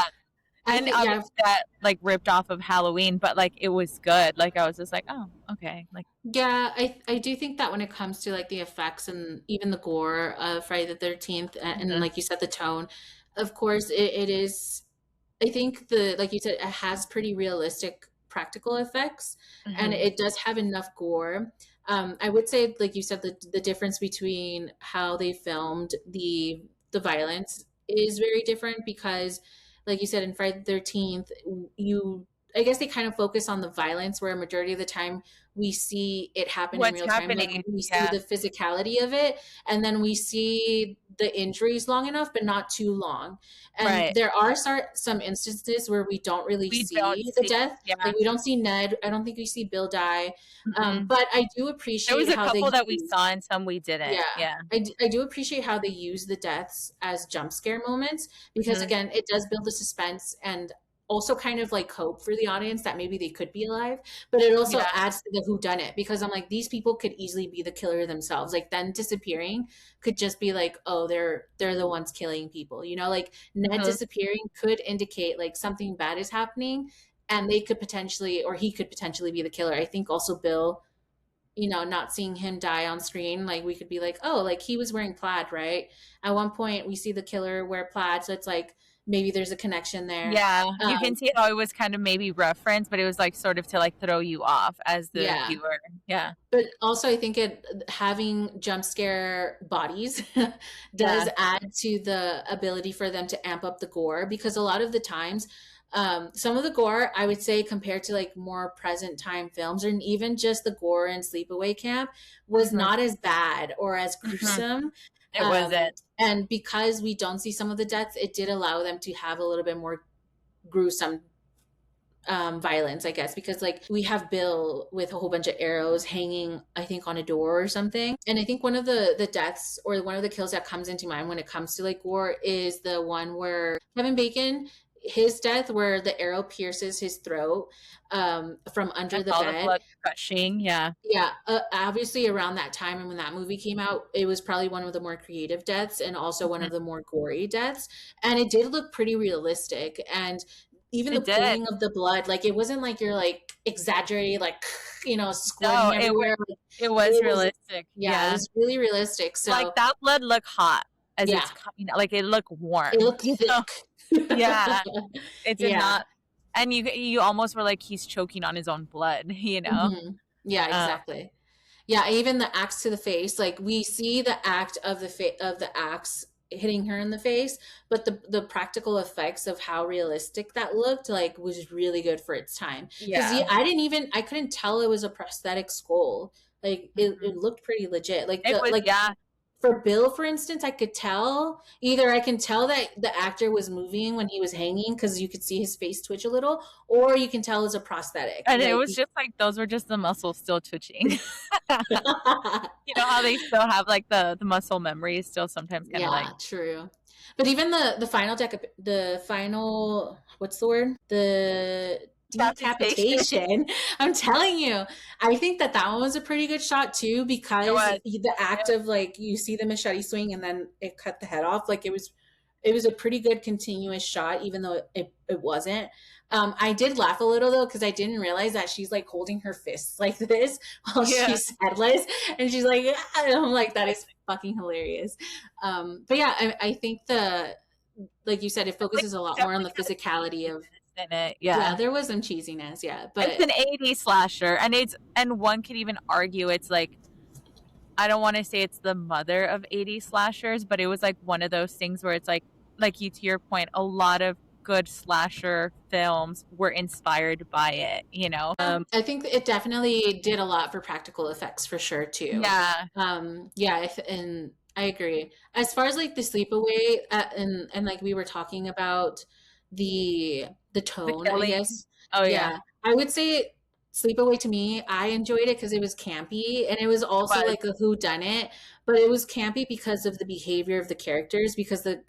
I And think, yeah. obviously that like ripped off of Halloween, but like it was good. Like I was just like, oh, okay. Like, Yeah, I do think that when it comes to like the effects and even the gore of Friday the 13th and mhm, like you said, the tone, of course it is, I think the, like you said, it has pretty realistic practical effects and mhm. it does have enough gore. I would say, like you said, the difference between how they filmed the violence is very different because, like you said, in Friday the 13th, you, I guess they kind of focus on the violence where a majority of the time we see it happen in What's real time. Like happening? we see Yeah, the physicality of it, and then we see the injuries long enough, but not too long. And right. there are some instances where we don't really We don't see the see. death. Yeah. Like we don't see Ned. I don't think we see Bill die. Mm-mm. But I do There was appreciate a how couple they that we use. saw and some we didn't. Yeah, Yeah. I do appreciate how they use the deaths as jump scare moments because Hmm. again, it does build the suspense and also kind of like hope for the audience that maybe they could be alive, but it also Yeah. adds to the who done it because I'm like these people could easily be the killer themselves. Like then disappearing could just be like, oh, they're the ones killing people. You know, like Ned Hmm. disappearing could indicate like something bad is happening and they could potentially or he could potentially be the killer. I think also Bill, you know, not seeing him die on screen, like we could be like, oh, like he was wearing plaid, right? At one point, we see the killer wear plaid, so it's like maybe there's a connection there. Yeah. You can Um, see how it was kind of maybe referenced, but it was like sort of to like throw you off as the yeah, viewer. Yeah. but also I think it having jump scare bodies does Yeah. add to the ability for them to amp up the gore because a lot of the times some of the gore I would say compared to like more present time films and even just the gore in Sleepaway Camp was Hmm. not as bad or as Hmm. gruesome. It wasn't. And because we don't see some of the deaths, it did allow them to have a little bit more gruesome violence, I guess, because like we have Bill with a whole bunch of arrows hanging, I think, on a door or something. And I think one of the deaths or one of the kills that comes into mind when it comes to like war is the one where Kevin Bacon, his death, where the arrow pierces his throat from And under the all the bed. blood gushing. Yeah. Yeah, obviously around that time and when that movie came out, it was probably one of the more creative deaths and also one Mhm. of the more gory deaths. And it did look pretty realistic. And even the It did. pooling of the blood, like it wasn't like you're like exaggerating, like No, squirting everywhere. Like, it was it was, realistic. yeah, it Yeah. was really realistic. Like So that blood looked hot as yeah, it's coming out. Like it looked it warm, looked you know? thick. Yeah. It did Yeah. not, and you almost were like he's choking on his own blood, you know? Yeah, Um, exactly. Yeah, even the axe to the face, like we see the act of of the axe hitting her in the face, but the practical effects of how realistic that looked like was really good for its time. Because yeah. I couldn't tell it was a prosthetic skull. Like Mhm. it looked pretty legit. Like It the was, like yeah. for Bill, for instance, I could tell either I can tell that the actor was moving when he was hanging because you could see his face twitch a little, or you can tell it's a prosthetic. And it Like was just like those were just the muscles still twitching. You know how they still have like the muscle memory is still sometimes kind of like yeah, true. But even the final what's the word? The capitation. decapitation. I'm telling you, I think that that one was a pretty good shot too It because was. the act of like you see the machete swing and then it cut the head off. Like it was a pretty good continuous shot, even though it wasn't. I did laugh a little though because I didn't realize that she's like holding her fists like this while Yeah. she's headless, and she's like, "Ah," and I'm like, that is fucking hilarious. But yeah, I think like you said, it Like focuses a lot more on definitely the got physicality of in it. yeah. Yeah. There was some cheesiness, yeah, It's but an 80s slasher, and one could even argue it's like I don't want to say it's the mother of 80s slashers, but it was like one of those things where it's like you to your point, a lot of good slasher films were inspired by it, you know. I think it definitely did a lot for practical effects for sure too. Yeah, Yeah, and I agree. As far as like the sleepaway, and like we were talking about the the tone, I killing. guess. Oh yeah, Yeah, I would say Sleepaway to me, I enjoyed it because it was campy and it was it also was. like a who done it, but it was campy because of the behavior of the characters because the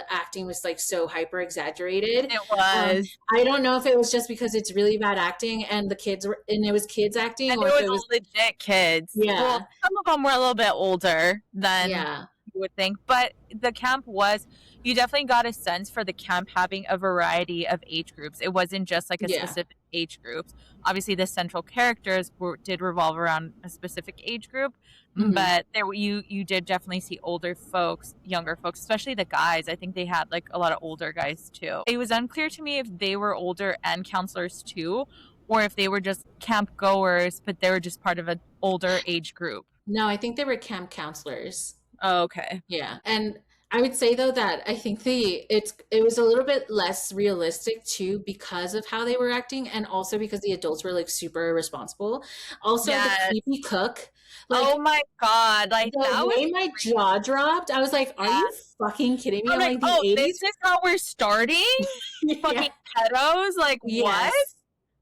acting was like so hyper exaggerated. It Um, was. I don't know if it was just because it's really bad acting and the kids were and it was kids acting And or it if was it was all legit kids. Well, yeah. some of them were a little bit older than Yeah. you would think, but the camp was, you definitely got a sense for the camp having a variety of age groups. It wasn't just like a Yeah. specific age group. Obviously, the central characters did revolve around a specific age group, Mhm. but there you did definitely see older folks, younger folks, especially the guys. I think they had like a lot of older guys too. It was unclear to me if they were older and counselors too, or if they were just camp goers, but they were just part of an older age group. No, I think they were camp counselors. Oh, okay. Yeah. And I would say though that I think it was a little bit less realistic too because of how they were acting and also because the adults were like super irresponsible. Also the Yes. creepy cook, Oh like my God. Like the that was way my crazy. jaw dropped, I was like, are Yeah. you fucking kidding me? I'm I'm like, like the oh, this 80s? is how we're starting? Yeah. Fucking pedos? Like, what? Yes.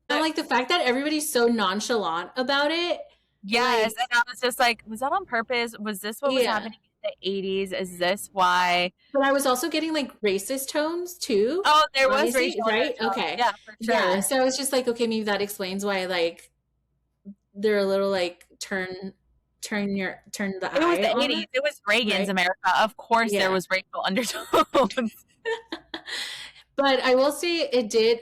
And like the fact that everybody's so nonchalant about it, like Yes. And I was just like, was that on purpose? Was this what was yeah. happening in the 80s? Is this why? But I was also getting like racist tones too. Oh, there was Obviously, racial right? undertones. Okay. Yeah, for Yeah. sure. So I was just like, okay, maybe that explains why like they're a little like turn the It was eye the on it. 80s. It was Reagan's Right. America. Of course there Yeah. was racial undertones. But I will say it did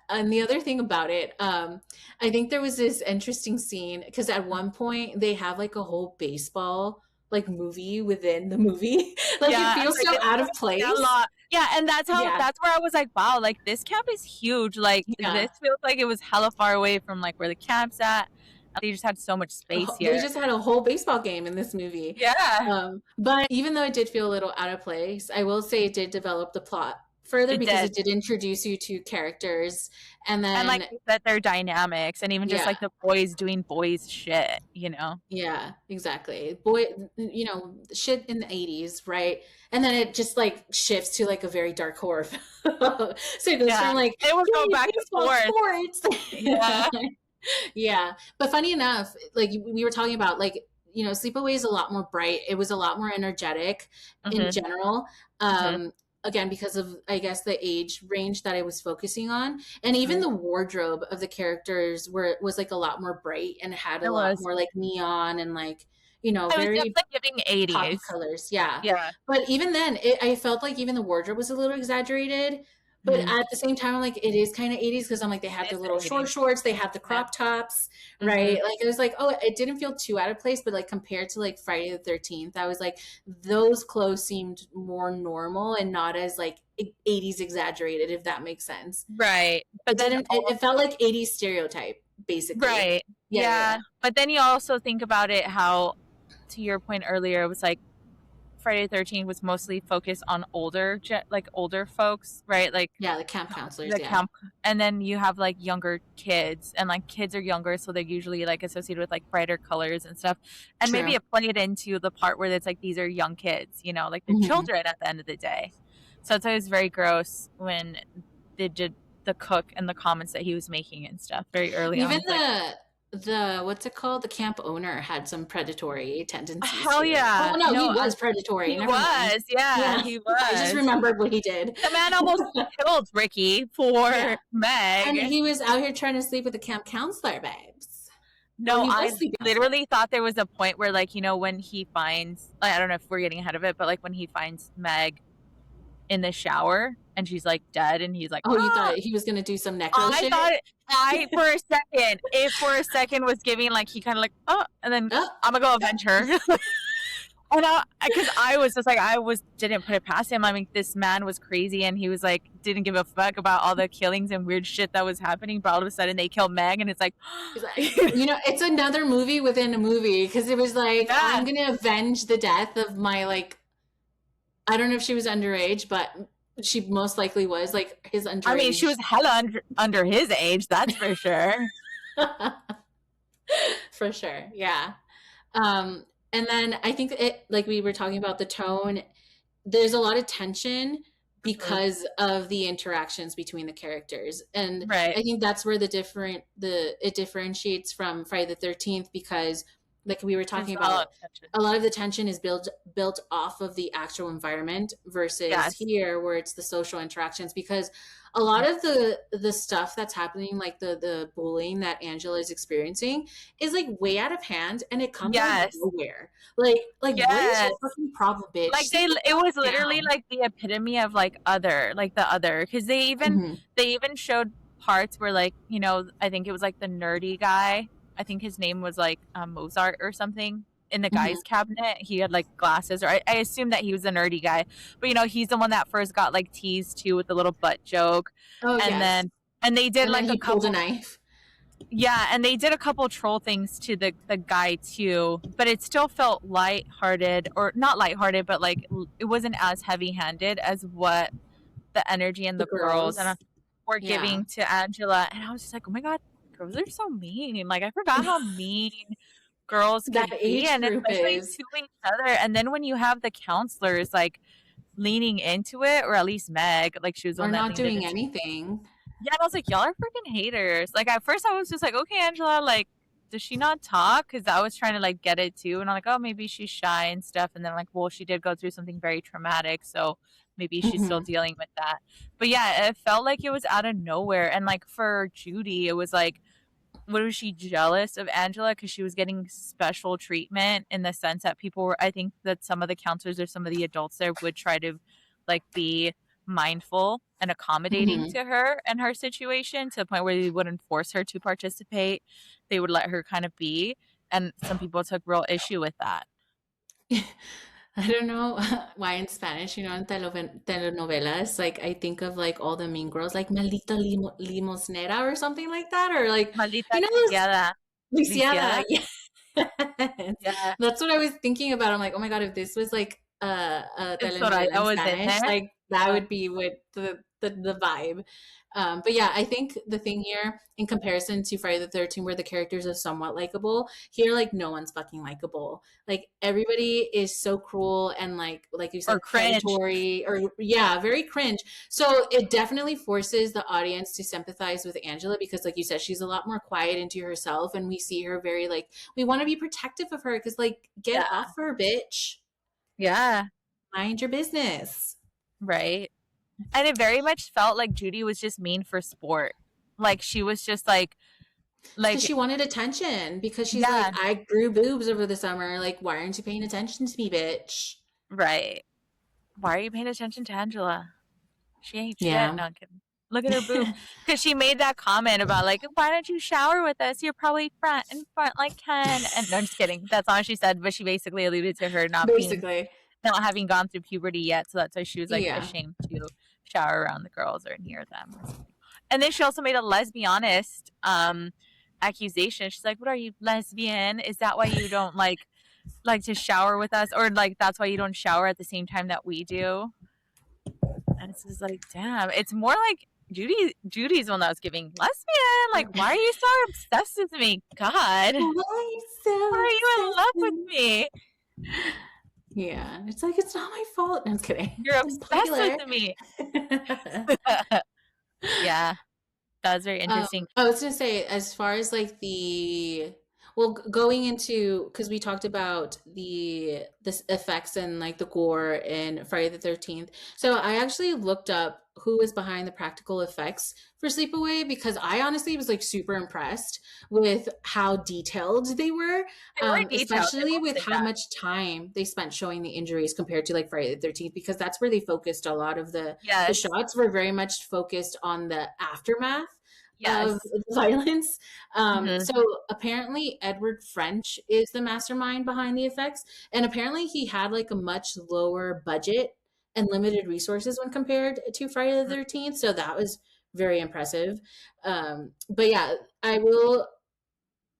and the other thing about it, I think there was this interesting scene because at one point they have like a whole baseball like movie within the movie. Like it Yeah, feels like so it's out of a place. lot. Yeah, and Yeah. that's where I was like, wow, like this camp is huge. Like Yeah. this feels like it was hella far away from like where the camp's at. They just had so much space They here. just had a whole baseball game in this movie. Yeah, But even though it did feel a little out of place, I will say it did develop the plot further it because did. it did introduce you to characters and And like then you said, their dynamics and even just yeah. like the boys doing boys shit, you know? Yeah, exactly. Boy, shit in the 80s, right? And then it just like shifts to like a very dark horror. So it goes Yeah. from like, It would go yay, back and baseball forth. sports. Yeah. Yeah. But funny enough, like we were talking about, like, Sleepaway is a lot more bright. It was a lot more energetic in Hmm. general. Hmm. Again, because of, I guess, the age range that I was focusing on. And even the wardrobe of the characters was like a lot more bright and had a It lot was. more like neon and like, It was very definitely giving poppy 80s. colors. Yeah. Yeah. But even then, I felt like even the wardrobe was a little exaggerated. But at the same time, like, it is kind of 80s because I'm like, they It have the is little short 80s. shorts, they have the Yeah. crop tops, Mm-hmm. right? Like, it was like, oh, it didn't feel too out of place, but like compared to like Friday the 13th, I was like, those clothes seemed more normal and not as like 80s exaggerated, if that makes sense. Right. It But then didn't, it felt like 80s stereotype, basically. right. Yeah, yeah, Yeah. yeah. But then you also think about it how, to your point earlier, it was like Friday the 13th was mostly focused on like older folks, right? Like Yeah, the camp counselors, the yeah. camp. And then you have like younger kids, and like kids are younger, so they're usually like associated with like brighter colors and stuff. And maybe True. it played into the part where it's like these are young kids, you know, like they're Hmm. children at the end of the day. So it's always very gross when they did the cook and the comments that he was making and stuff very early on. Even It's like, the what's it called? The camp owner had some predatory tendencies hell too. Oh yeah. no, he No, was predatory. he Never mind. was. Yeah, Yeah, he I just was. remembered what he did. The man almost killed Ricky for Yeah, and Meg. he was out here trying to sleep with the camp counselor, babes. Well, No, he I was sleeping with her. literally thought there was a point where, like, you know, when he finds, like, I don't know if we're getting ahead of it, but like when he finds Meg in the shower and she's like dead and he's like, Oh, you ah, thought he was gonna do some necro I shit? thought for a second was giving like, he kind of like, oh, and then Oh, I'm gonna go avenge her. And because I was just like, didn't put it past him. I mean, this man was crazy and he was like, didn't give a fuck about all the killings and weird shit that was happening. But all of a sudden they killed Meg and it's like, he's like, you know, it's another movie within a movie because it was like, yeah. I'm gonna avenge the death of my like, I don't know if she was underage, but she most likely was like his underage. I mean, she was hella under his age, that's for sure. For sure, yeah. And then I think it, like we were talking about the tone, there's a lot of tension because of the interactions between the characters. And Right. I think that's where it differentiates from Friday the 13th because like we were talking about, a lot of the tension is built off of the actual environment versus here where it's the social interactions because a lot of the stuff that's happening, like the bullying that Angela is experiencing, is like way out of hand, and it comes out of nowhere. Like what is your fucking problem, bitch? Like it was literally like the epitome of like the other, because they even showed parts where like, you know, I think it was like the nerdy guy. I think his name was like Mozart or something. In the guy's cabinet, he had like glasses, or I assume that he was the nerdy guy, but you know, he's the one that first got like teased too with the little butt joke. Oh, and they did like he pulled a knife. Yeah, and they did a couple troll things to the guy too, but it still felt lighthearted, or not lighthearted, but like it wasn't as heavy-handed as what the energy and the girls and were giving to Angela. And I was just like, oh my god, girls are so mean. Like I forgot how mean girls could be, and especially to each other. And then when you have the counselors like leaning into it, or at least Meg, like she was or not doing anything. Yeah, and I was like, y'all are freaking haters. Like at first I was just like, okay, Angela, like does she not talk? Because I was trying to like get it too, and I'm like, oh, maybe she's shy and stuff. And then I'm like, well, she did go through something very traumatic, so maybe she's still dealing with that. But yeah, it felt like it was out of nowhere. And like for Judy, it was like, what was she jealous of Angela because she was getting special treatment, in the sense that people were, I think that some of the counselors or some of the adults there would try to like be mindful and accommodating to her and her situation, to the point where they wouldn't force her to participate. They would let her kind of be, and some people took real issue with that. I don't know why in Spanish, you know, in telenovelas, like I think of like all the mean girls, like maldita limosnera or something like that, or like Maldita you know, lisiada. Yeah, that's what I was thinking about. I'm like, oh my god, if this was like a telenovela in Spanish, like that would be what the vibe. But yeah, I think the thing here, in comparison to Friday the 13th, where the characters are somewhat likable, here like no one's fucking likable. Like everybody is so cruel and like you said, predatory, or very cringe. So it definitely forces the audience to sympathize with Angela because, like you said, she's a lot more quiet into herself, and we see her very like, we want to be protective of her because like, get off her, bitch. Yeah, mind your business. Right. And it very much felt like Judy was just mean for sport. Like she was just like she wanted attention because she's like, I grew boobs over the summer. Like, why aren't you paying attention to me, bitch? Right. Why are you paying attention to Angela? She ain't shit. Yeah. No, I'm kidding. Look at her boob. Because she made that comment about, like, why don't you shower with us? You're probably front and front like Ken. And no, I'm just kidding. That's not what she said, but she basically alluded to her Basically. not having gone through puberty yet. So that's why she was like Yeah. ashamed to shower around the girls or near them or something. And then she also made a lesbianist accusation. She's like, what are you, lesbian? Is that why you don't like to shower with us? Or like that's why you don't shower at the same time that we do? And it's just like, damn, it's more like Judy's one that was giving lesbian. Like, why are you so obsessed with me? God. Why are you in love with me? Yeah. It's like, it's not my fault. I'm just kidding. You're obsessed with me. Yeah. That was very interesting. I was gonna say, as far as like going into, because we talked about the effects and like the gore in Friday the 13th. So I actually looked up who was behind the practical effects for Sleepaway, because I honestly was like super impressed with how detailed they were, especially with how much time they spent showing the injuries compared to like Friday the 13th, because that's where they focused a lot of the shots were very much focused on the aftermath of violence. So apparently Edward French is the mastermind behind the effects, and apparently he had like a much lower budget and limited resources when compared to Friday the 13th. So that was very impressive. But yeah, I will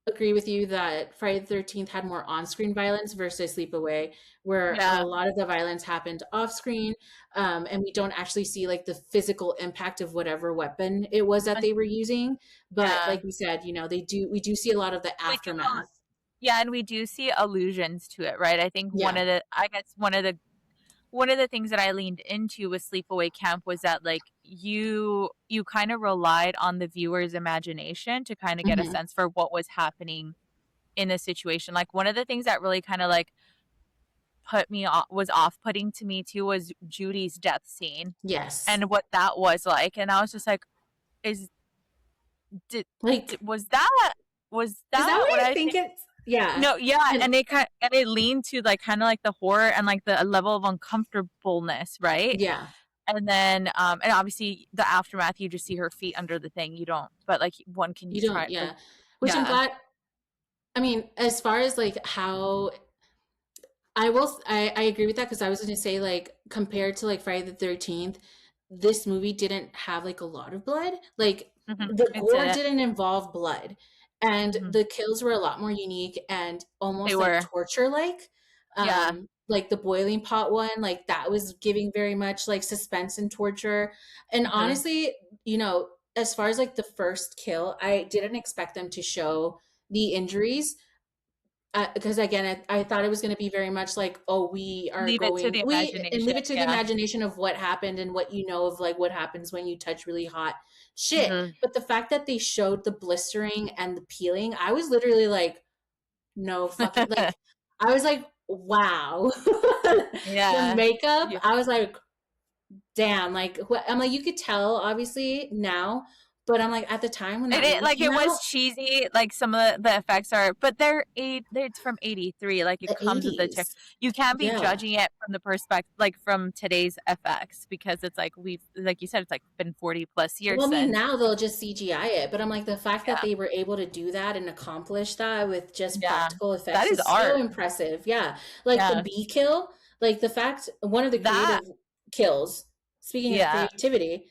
agree with you that Friday the 13th had more on-screen violence versus Sleepaway, where a lot of the violence happened off-screen, and we don't actually see like the physical impact of whatever weapon it was that they were using. But like we said, you know, we do see a lot of the aftermath. Yeah, and we do see allusions to it, right? I think one of the things that I leaned into with Sleepaway Camp was that like you kind of relied on the viewer's imagination to kind of get a sense for what was happening in the situation. Like one of the things that really kind of like was off-putting to me too was Judy's death scene. Yes. And what that was like. And I was just like, was that what I think it's yeah. No, yeah, and it leaned to like kind of like the horror and like the level of uncomfortableness, right? Yeah. And then and obviously the aftermath, you just see her feet under the thing. You don't, but like one can you don't, yeah. Which I'm glad. I mean, as far as like how I agree with that, because I was going to say like compared to like Friday the 13th, this movie didn't have like a lot of blood. Like the gore didn't involve blood. And the kills were a lot more unique and almost like torture-like. Like the boiling pot one, like that was giving very much like suspense and torture. And honestly, you know, as far as like the first kill, I didn't expect them to show the injuries. Because again, I thought it was going to be very much like, oh, we are leave it to the imagination of what happened and what you know of like what happens when you touch really hot shit. But the fact that they showed the blistering and the peeling, I was literally like, no fucking like, I was like, wow. The makeup, I was like, damn, like I'm like, you could tell obviously now. But I'm like, at the time when it was cheesy, like some of the effects are, but they're from 83, like it comes 80s. With the you can't be judging it from the perspective like from today's FX, because it's like like you said, it's like been 40 plus years. Well, I mean, now they'll just CGI it, but I'm like, the fact that they were able to do that and accomplish that with just practical effects that is so impressive. Yeah, like the bee kill, like the fact one of the creative kills. Speaking of creativity.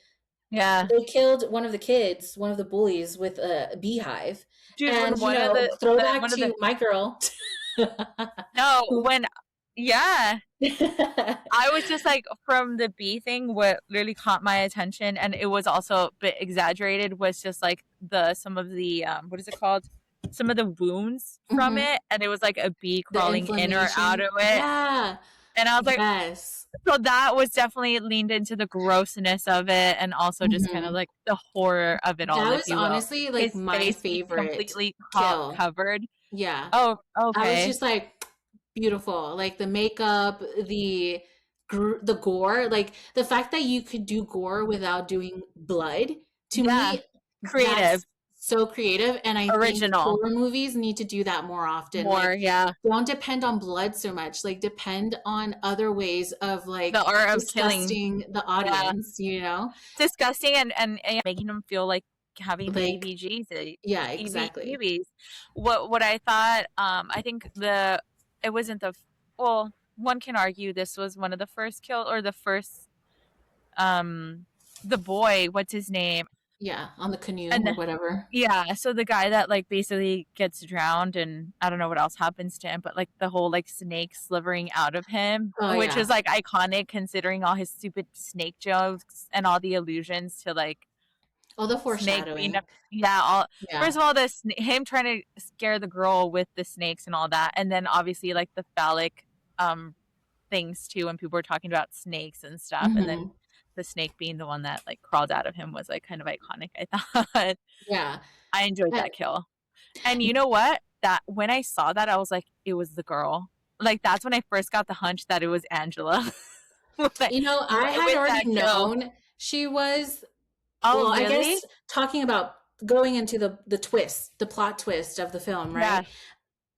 Yeah, they killed one of the kids, one of the bullies, with a beehive. Dude, and throwback to my girl. No, when I was just like, from the bee thing, what really caught my attention, and it was also a bit exaggerated, was just like some of the what is it called? Some of the wounds from it, and it was like a bee crawling in or out of it. Yeah. And I was like, so that was definitely leaned into the grossness of it, and also just kind of like the horror of it all. That was honestly like his my favorite completely covered. Yeah. Oh, okay. I was just like, beautiful. Like the makeup, the gore, like the fact that you could do gore without doing blood. To me, creative. so creative, and I think original. horror movies need to do that more often. More, Like, yeah. don't depend on blood so much. Like, depend on other ways of The like art of killing. disgusting the Yeah. audience, you know? Disgusting and making them feel like having the Like, EBGs, yeah, exactly. EBs. What I thought, I think it wasn't well, one can argue this was one of the first kill or the first, the boy, what's his name? Yeah, on the canoe And or whatever. yeah, so the guy that like basically gets drowned and I don't know what else happens to him, but like the whole like snake slithering out of him, Oh which is yeah. like iconic considering all his stupid snake jokes and all the allusions to like All the snake being a, foreshadowing. yeah, all Yeah. first of all him trying to scare the girl with the snakes and all that, and then obviously like the phallic um things too when people were talking about snakes and stuff, and then Hmm. the snake being the one that like crawled out of him was like kind of iconic, I thought. Yeah. I enjoyed Uh, that kill. And you know what? That when I saw that, I was like, it was the girl. Like that's when I first got the hunch that it was Angela. you know, I had With that already kill. known she was, Oh, well, I really? guess talking about going into the twist, the plot twist of the film, Yeah. right?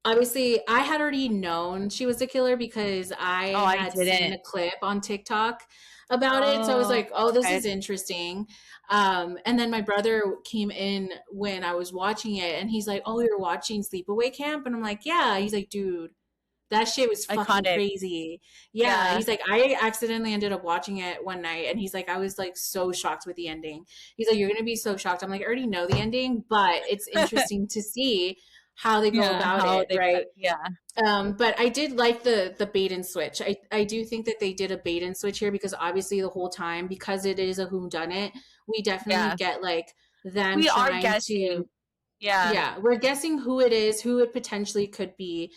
Obviously, I had already known she was the killer because Oh, I I had seen didn't. a clip on TikTok about it. So I was Oh, like, oh, this okay. is interesting. And then my brother came in when I was watching it and he's like, oh, you're watching Sleepaway Camp? And I'm like, yeah. He's like, dude, that shit was fucking Iconic. crazy. Yeah. Yeah. He's like, I accidentally ended up watching it one night and he's like, I was like so shocked with the ending. He's like, you're going to be so shocked. I'm like, I already know the ending, but it's interesting to see how they go Yeah. about How it, they right? put, yeah. But I did like the bait and switch. I do think that they did a bait and switch here because obviously the whole time, because it is a whodunit, we definitely Yeah. get like them We are trying guessing. to, Yeah. yeah, we're guessing who it is, who it potentially could be.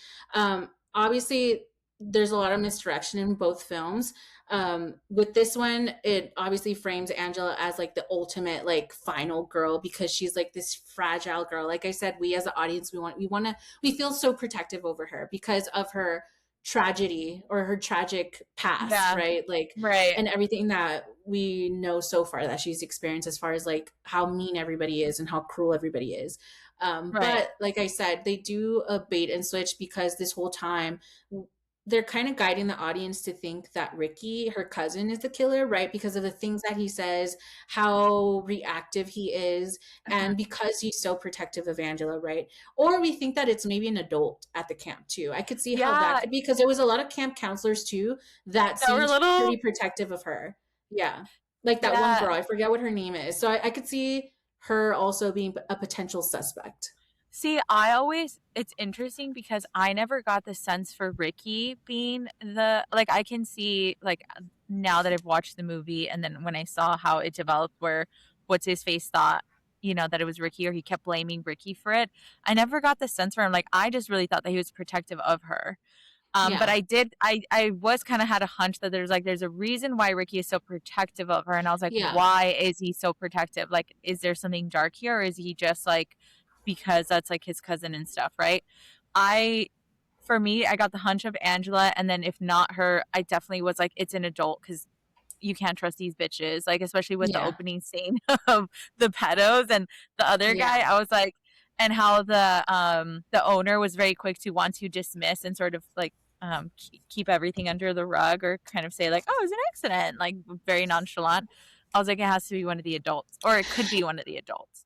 Obviously, there's a lot of misdirection in both films. With this one, it obviously frames Angela as like the ultimate, like final girl because she's like this fragile girl. Like I said, we as an audience, we feel so protective over her because of her tragedy or her tragic past, Yeah. right? Like, Right. and everything that we know so far that she's experienced as far as like how mean everybody is and how cruel everybody is. Right. But like I said, they do a bait and switch because this whole time they're kind of guiding the audience to think that Ricky, her cousin, is the killer, right? Because of the things that he says, how reactive he is, Uh-huh. and because he's so protective of Angela, right? Or we think that it's maybe an adult at the camp too. I could see how that Yeah. could be because there was a lot of camp counselors too that That were seemed little. pretty protective of her. Yeah. Like that one Yeah. girl, I forget what her name is. So I could see her also being a potential suspect. See, it's interesting because I never got the sense for Ricky being like, I can see, like, now that I've watched the movie and then when I saw how it developed, where what's his face thought, that it was Ricky or he kept blaming Ricky for it. I never got the sense for him. Like, I just really thought that he was protective of her. But Yeah. I was kind of had a hunch that there's a reason why Ricky is so protective of her. And I was like, Yeah. why is he so protective? Like, is there something dark here? Or is he just like, because that's like his cousin and stuff, right? I, for me, I got the hunch of Angela. And then if not her, I definitely was like, it's an adult because you can't trust these bitches. Like, especially with the Yeah. opening scene of the pedos and the other guy, Yeah. I was like, and how the owner was very quick to want to dismiss and sort of like keep everything under the rug or kind of say like, oh, it was an accident, like very nonchalant. I was like, it has to be one of the adults, or it could be one of the adults.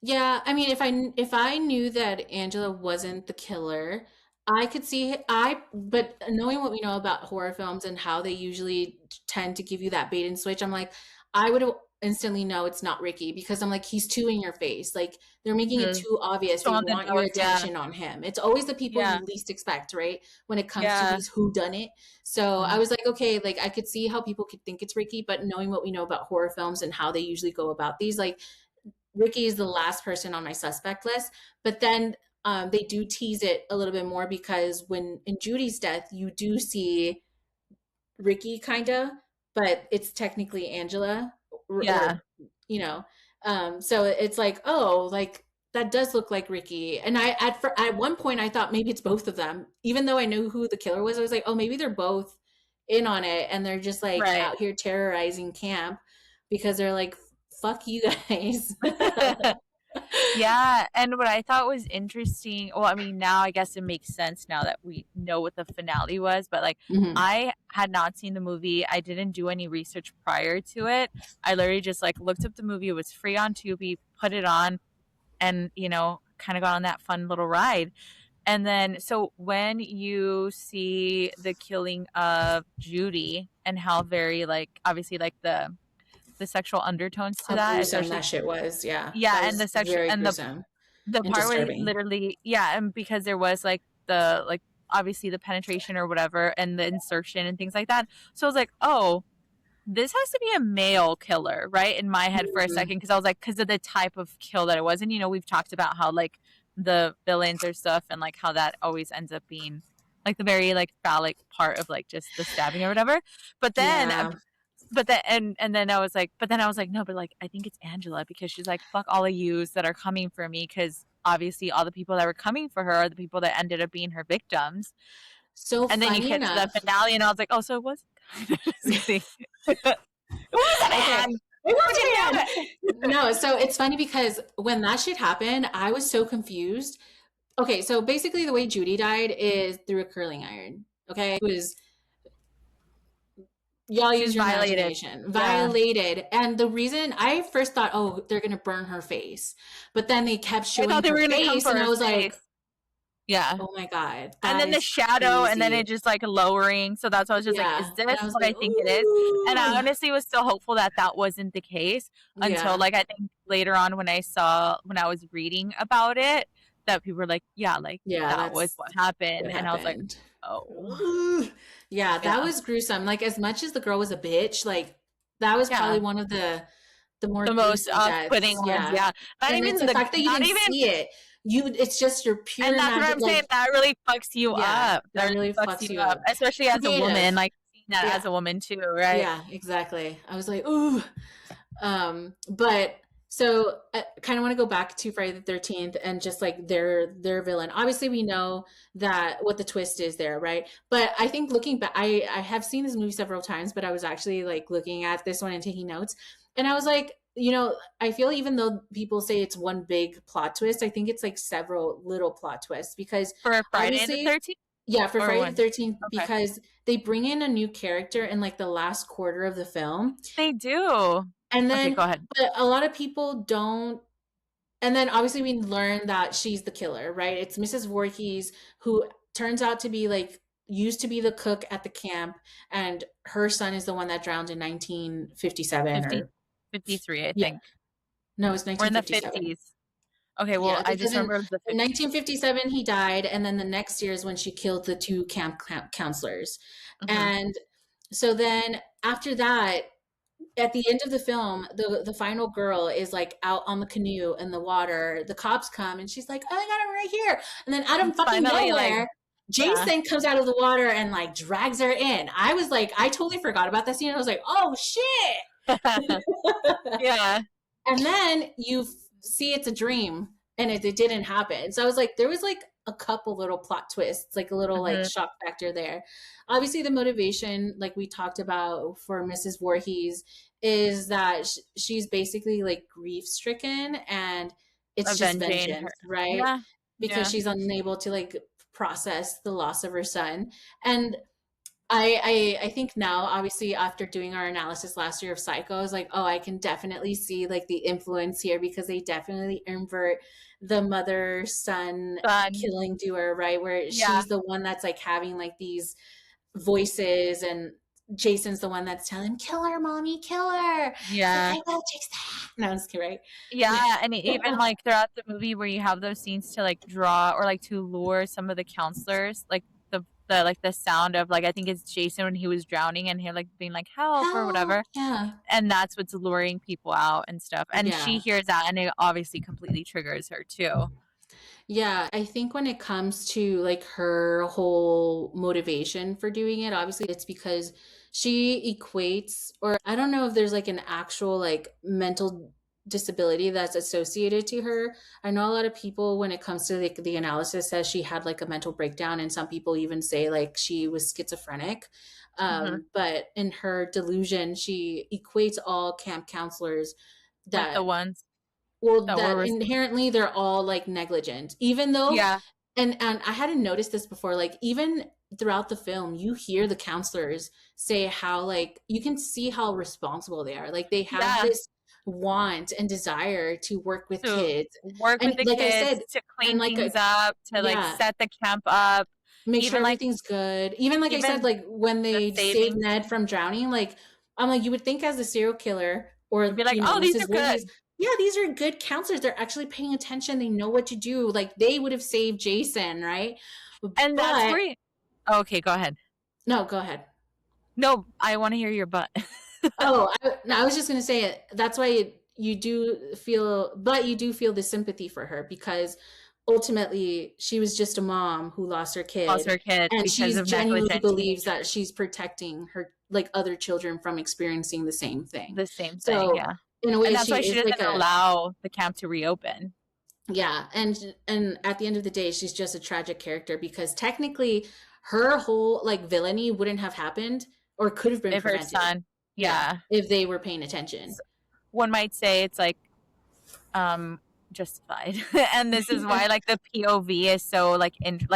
Yeah, I mean, if I knew that Angela wasn't the killer, I could see but knowing what we know about horror films and how they usually tend to give you that bait and switch, I'm like, I would instantly know it's not Ricky because I'm like, he's too in your face. Like they're making it Mm-hmm. too obvious. So They on the want your nose, yeah, attention on him. It's always the people yeah, you least expect, right? When it comes to yeah, these who done it. So I mm, was like, okay, like I could see how people could think it's Ricky, but knowing what we know about horror films and how they usually go about these, like Ricky is the last person on my suspect list. But then they do tease it a little bit more because when in Judy's death, you do see Ricky kind of, but it's technically Angela yeah, or you know. So it's like, oh, like that does look like Ricky. And at one point I thought maybe it's both of them, even though I knew who the killer was. I was like, oh, maybe they're both in on it and they're just like right. out here terrorizing camp because they're like, fuck you guys. Yeah, and what I thought was interesting, well, I mean, now I guess it makes sense now that we know what the finale was, but like Hmm. I had not seen the movie. I didn't do any research prior to it. I literally just like looked up the movie. It was free on Tubi, put it on, and kind of got on that fun little ride. And then, so when you see the killing of Judy and how very like obviously like the sexual undertones to How that, gruesome especially that shit was. Yeah, yeah, that and was the sexual very and gruesome the and part where disturbing. literally yeah, and because there was like the like obviously the penetration or whatever and the insertion and things like that. So I was like, oh, this has to be a male killer, right? In my head for a Mhm. second, because I was like, because of the type of kill that it was, and we've talked about how like the villains or stuff, and like how that always ends up being like the very like phallic part of like just the stabbing or whatever. But then Yeah. but then and then I was like, but then I was like, no, but like I think it's Angela because she's like, fuck all of yous that are coming for me because obviously all the people that were coming for her are the people that ended up being her victims. So And then you funny get to the enough. finale, and I was like, oh, so it wasn't. Just kidding. It was a Okay. man. It How'd you was know man. it? No, so it's funny because when that shit happened, I was so confused. Okay, so basically the way Judy died is through a curling iron. Okay. It was y'all She was use your violated. imagination. Yeah. Violated. And the reason I first thought, oh, they're gonna burn her face. But then they kept I showing thought they her were gonna come face for and I her was like, face. Yeah. oh my God, And that then the is shadow, and then it crazy. just like lowering. So that's why I was just like, is Yeah. And this I was what like, I think it is? And I ooh. honestly was still hopeful that that wasn't the case until Yeah. like I think later on when I was reading about it, that people were like, yeah, like Yeah, that was that's what happened. what And I was like, happened. oh, Ooh. Yeah, that yeah. was gruesome. Like as much as the girl was a bitch, like that was Yeah. probably one of the more The most gruesome off-putting deaths. ones, Yeah. yeah. And it's the fact that you Not didn't even, see it. You it's just your pure and that's what imagine I'm saying. like That really fucks you yeah, up. That that really really fucks you fucks you up, up. especially as a woman, Creative. like seeing that Yeah. as a woman too, right? Yeah, exactly. I was like, ooh. But so I kind of want to go back to Friday the 13th and just like their villain. Obviously, we know that what the twist is there, right? But I think looking back, I have seen this movie several times, but I was actually like looking at this one and taking notes, and I was like, I feel even though people say it's one big plot twist, I think it's like several little plot twists because For Friday the obviously 13th yeah, for or Friday the one. 13th, Okay. because they bring in a new character in like the last quarter of the film. They do. And Okay, then, go ahead. but a lot of people don't. And then obviously we learn that she's the killer, right? It's Mrs. Voorhees who turns out to be like used to be the cook at the camp, and her son is the one that drowned in 1957 50, or 53, I yeah, think. no, it's We're in the 1957. 50s. Okay, well, Yeah, I because just remember it was the in 50s. 1957 he died, and then the next year is when she killed the two camp counselors. Hmm. And so then after that, at the end of the film, the final girl is like out on the canoe in the water. The cops come and she's like, "Oh, I got him right here!" And then out of It's fucking finally like, nowhere, yeah. Jason comes out of the water and like drags her in. I was like, I totally forgot about that scene. I was like, "Oh shit!" Yeah. And then you see it's a dream and it didn't happen. So I was like, there was like a couple little plot twists, like a little like Hmm. shock factor there. Obviously, the motivation, like we talked about for Mrs. Voorhees, is that she's basically like grief stricken and it's just Avenging her. vengeance, right? Yeah. Because Yeah. she's unable to like process the loss of her son. And I think now, obviously, after doing our analysis last year of Psycho, I was like, oh, I can definitely see like the influence here because they definitely invert the mother son Fun. killing doer, right? Where Yeah. she's the one that's like having like these voices, and Jason's the one that's telling him, kill her, mommy, kill her. It's like, Yeah. I will, Jason. No, I'm just kidding, Yeah, and even right? like throughout the movie where you have those scenes to like draw or like to lure some of the counselors, like the like the sound of like I think it's Jason when he was drowning and he like being like help or Help. whatever, Yeah. and that's what's luring people out and stuff. And she Yeah. hears that and it obviously completely triggers her too. Yeah, I think when it comes to like her whole motivation for doing it, obviously it's because she equates, or I don't know if there's like an actual like mental disability that's associated to her. I know a lot of people when it comes to like the analysis says she had like a mental breakdown, and some people even say like she was schizophrenic. Hmm. But in her delusion, she equates all camp counselors Like the that ones. well, that inherently they're all like negligent, even though, and I hadn't noticed this before, like even throughout the film, you hear the counselors say how like you can see how responsible they are. Like they have this want and desire to work with kids, work and with the like kids, I said, to clean and like things up, to like set the camp up, make sure everything's good. Even like I said, like when they saved Ned from drowning, like I'm like, you would think as a serial killer or be like, you know, oh, these are good. Yeah, these are good counselors. They're actually paying attention. They know what to do. Like they would have saved Jason, right? And that's where okay, go ahead. No, go ahead. No, I want to hear your butt. I was just gonna say that's why you do feel the sympathy for her, because ultimately she was just a mom who lost her kid, and she genuinely believes that she's protecting her like other children from experiencing the same thing. Yeah. In a way, that's why she doesn't allow the camp to reopen. Yeah, and at the end of the day, she's just a tragic character, because technically her whole like villainy wouldn't have happened or could have been prevented. Her son, if they were paying attention. One might say it's like justified. And this is why like the POV is so like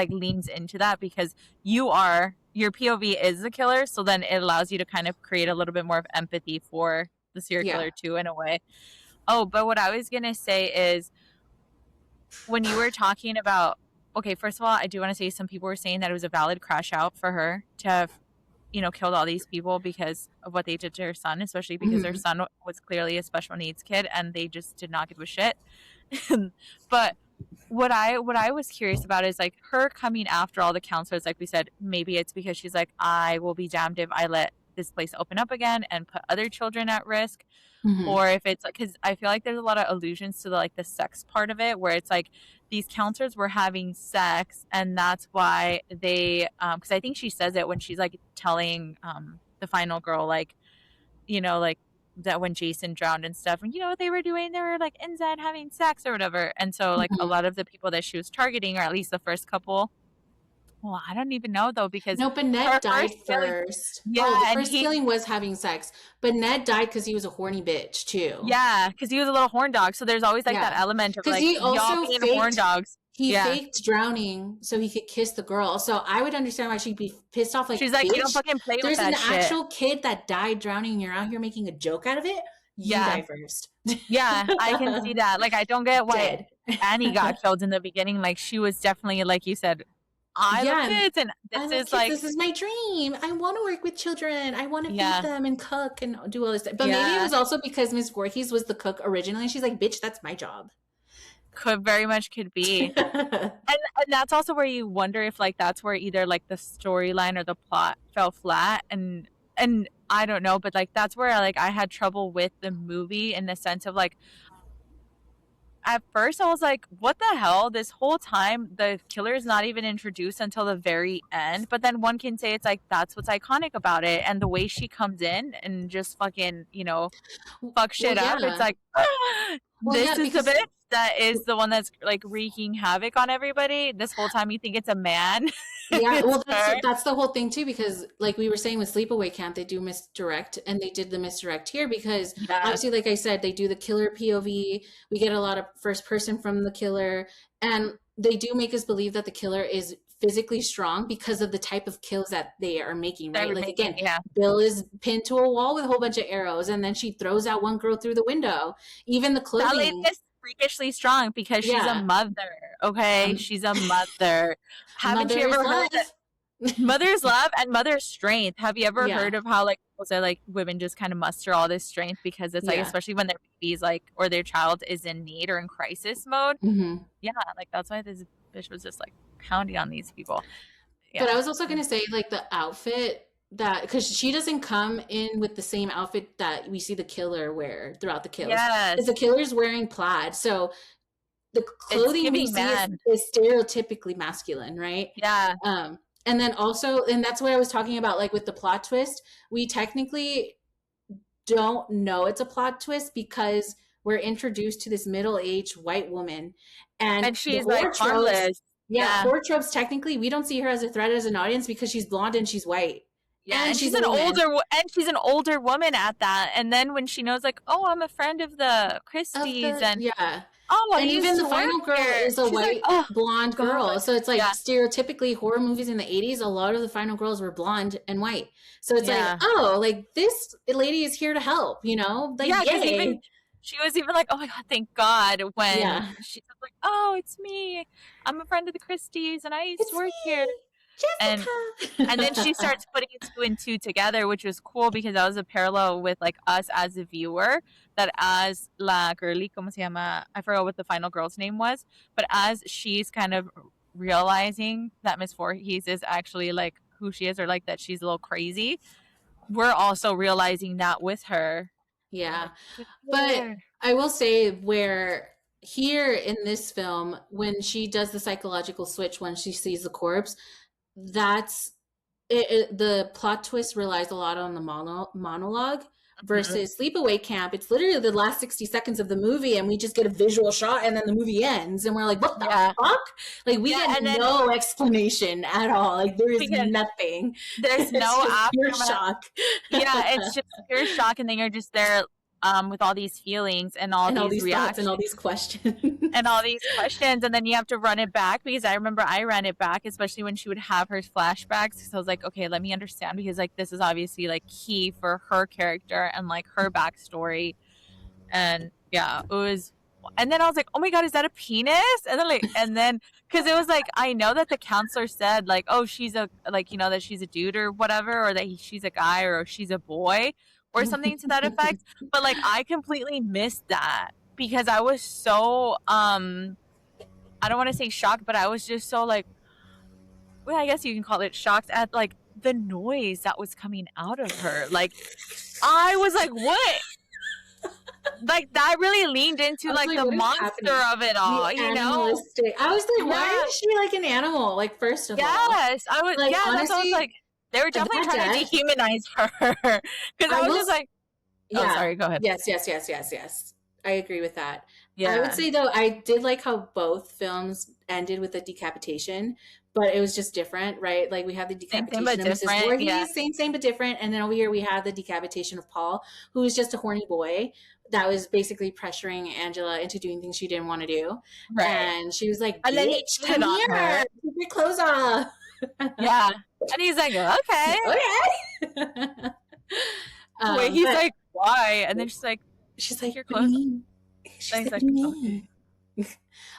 leans into that, because your POV is the killer, so then it allows you to kind of create a little bit more of empathy for the serial killer too, in a way. Oh, but what I was gonna say is, when you were talking about, okay, first of all, I do want to say some people were saying that it was a valid crash out for her to have, you know, killed all these people because of what they did to her son, especially because her son was clearly a special needs kid and they just did not give a shit. But what I was curious about is like her coming after all the counselors. Like we said, maybe it's because she's like, I will be damned if I let this place open up again and put other children at risk. Or if it's like, because I feel like there's a lot of allusions to the sex part of it, where it's like these counselors were having sex, and that's why they because I think she says it when she's like telling the final girl, like, you know, like that when Jason drowned and stuff, and you know what they were doing, they were like inside having sex or whatever. And so like a lot of the people that she was targeting, or at least the first couple, well, I don't even know though, because but Ned died first. The first killing was having sex, but Ned died because he was a horny bitch too. Yeah, because he was a little horn dog. So there's always like that element of like he also y'all being horn dogs. He faked drowning so he could kiss the girl. So I would understand why she'd be pissed off. Like, she's like, you don't fucking play with that shit. There's an actual kid that died drowning, and you're out here making a joke out of it. You die first. Yeah, I can see that. Like, I don't get why Annie got killed in the beginning. Like, she was definitely, like you said, I love kids, and this is my dream. I want to work with children. I want to feed them and cook and do all this stuff. But maybe it was also because Miss Voorhees was the cook originally. She's like, bitch, that's my job. Could be. and that's also where you wonder if like that's where either like the storyline or the plot fell flat, and I don't know, but like that's where like I had trouble with the movie, in the sense of like, at first I was like, what the hell? This whole time the killer is not even introduced until the very end. But then one can say it's like, that's what's iconic about it. And the way she comes in and just fucking, you know, fuck shit up. It's like, this is the bitch that is the one that's like wreaking havoc on everybody. This whole time you think it's a man. Yeah, well, that's the whole thing too, because like we were saying with Sleepaway Camp, they do misdirect, and they did the misdirect here because obviously, like I said, they do the killer POV. We get a lot of first person from the killer, and they do make us believe that the killer is physically strong because of the type of kills that they are making, right? Like again, Bill is pinned to a wall with a whole bunch of arrows, and then she throws out one girl through the window. Even the clothing. That lady is freakishly strong because she's a mother. Okay, she's a mother. Haven't you ever heard that? Mother's love and mother's strength. Have you ever heard of how like people say like women just kind of muster all this strength because it's like, especially when their baby's like, or their child is in need or in crisis mode. Yeah, like that's why this bitch was just like pounding on these people. But I was also gonna say like the outfit, that because she doesn't come in with the same outfit that we see the killer wear throughout the kills. Because the killer's wearing plaid, so the clothing we see is stereotypically masculine, right? Yeah. And then also, and that's what I was talking about, like with the plot twist, we technically don't know it's a plot twist because we're introduced to this middle-aged white woman, and she's like harmless. Horror tropes, technically we don't see her as a threat as an audience because she's blonde and she's white. Yeah, and and she's a woman. she's an older woman at that. And then when she knows, like, oh, I'm a friend of the Christies, and Yeah. oh, I And used even to the work final girl here. is a She's like, white oh blonde God, girl. So it's like yeah, stereotypically horror movies in the 80s, a lot of the final girls were blonde and white. So it's like, yeah, oh, like this lady is here to help, you know? Like, yeah. Because even yay. she was even like, oh my God, thank God, when Yeah. she's like, oh, it's me. I'm a friend of the Christies, and I used to It's work here. And me, then she Jessica. starts putting two and two together, which was cool because that was a parallel with like us as a viewer. That as la girly, como se llama? I forgot what the final girl's name was, but as she's kind of realizing that Miss Voorhees is actually like who she is, or like that she's a little crazy, we're also realizing that with her. I'm Yeah. like, good for But her. I will say where here in this film, when she does the psychological switch when she sees the corpse, that's the plot twist relies a lot on the monologue Mhm. versus Sleepaway Camp. It's literally the last 60 seconds of the movie, and we just get a visual shot, and then the movie ends, and we're like, what the Yeah, fuck? Like, we yeah, get and then no explanation at all. Like, there is because nothing. there's It's no just pure aftermath. shock. Yeah, it's just pure shock, and then you're just there with all these feelings and all And all these these thoughts and all reactions these and questions. all these questions, and then you have to run it back because I remember I ran it back, especially when she would have her flashbacks. Because I was like, okay, let me understand because like this is obviously like key for her character and like her backstory, and yeah, it was. And then I was like, oh my God, is that a penis? And then because it was like I know that the counselor said like, oh, she's a like you know that she's a dude or whatever, or that she's a guy or she's a boy or something to that effect. But like I completely missed that because I was so I don't want to say shocked, but I was just so like, well, I guess you can call it shocked at like the noise that was coming out of her. Like I was like, what? Like that really leaned into I was like like, the what is monster happening? of it The all, you know? animalistic. I was like, why Yeah. is she like an animal? Like, first of all, Yes. I was like yeah, that's what I was honestly, like. They were definitely that trying to death. dehumanize her. Because I I was will. just like, oh Yeah. sorry, go ahead. Yes. Yes. Yes. Yes. Yes. I agree with that. I would Yeah. say though, I did like how both films ended with a decapitation, but it was just different, right? Like we have the Same decapitation but of Mrs. different. Yeah. Voorhees, same but different, and then over here we have the decapitation of Paul, who was just a horny boy that was basically pressuring Angela into doing things she didn't want to do, Right. and she was like, And then he "Bitch, cheated come on here, her. take your clothes off." Yeah. And he's like, okay. Okay. Wait, he's But like, why? And then she's like, she's take like, your "What do you clothes off. mean?" And She's he's like, "What like, do you okay. mean?"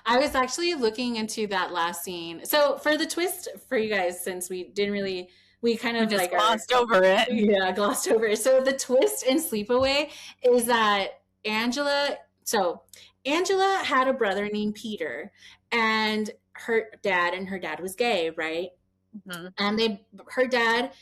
I was actually looking into that last scene. So for the twist for you guys, since we didn't really, we kind We of just like are, glossed over it. yeah, glossed over. So the twist in Sleepaway is that so Angela had a brother named Peter, and her dad was gay, right? Mhm. And her dad,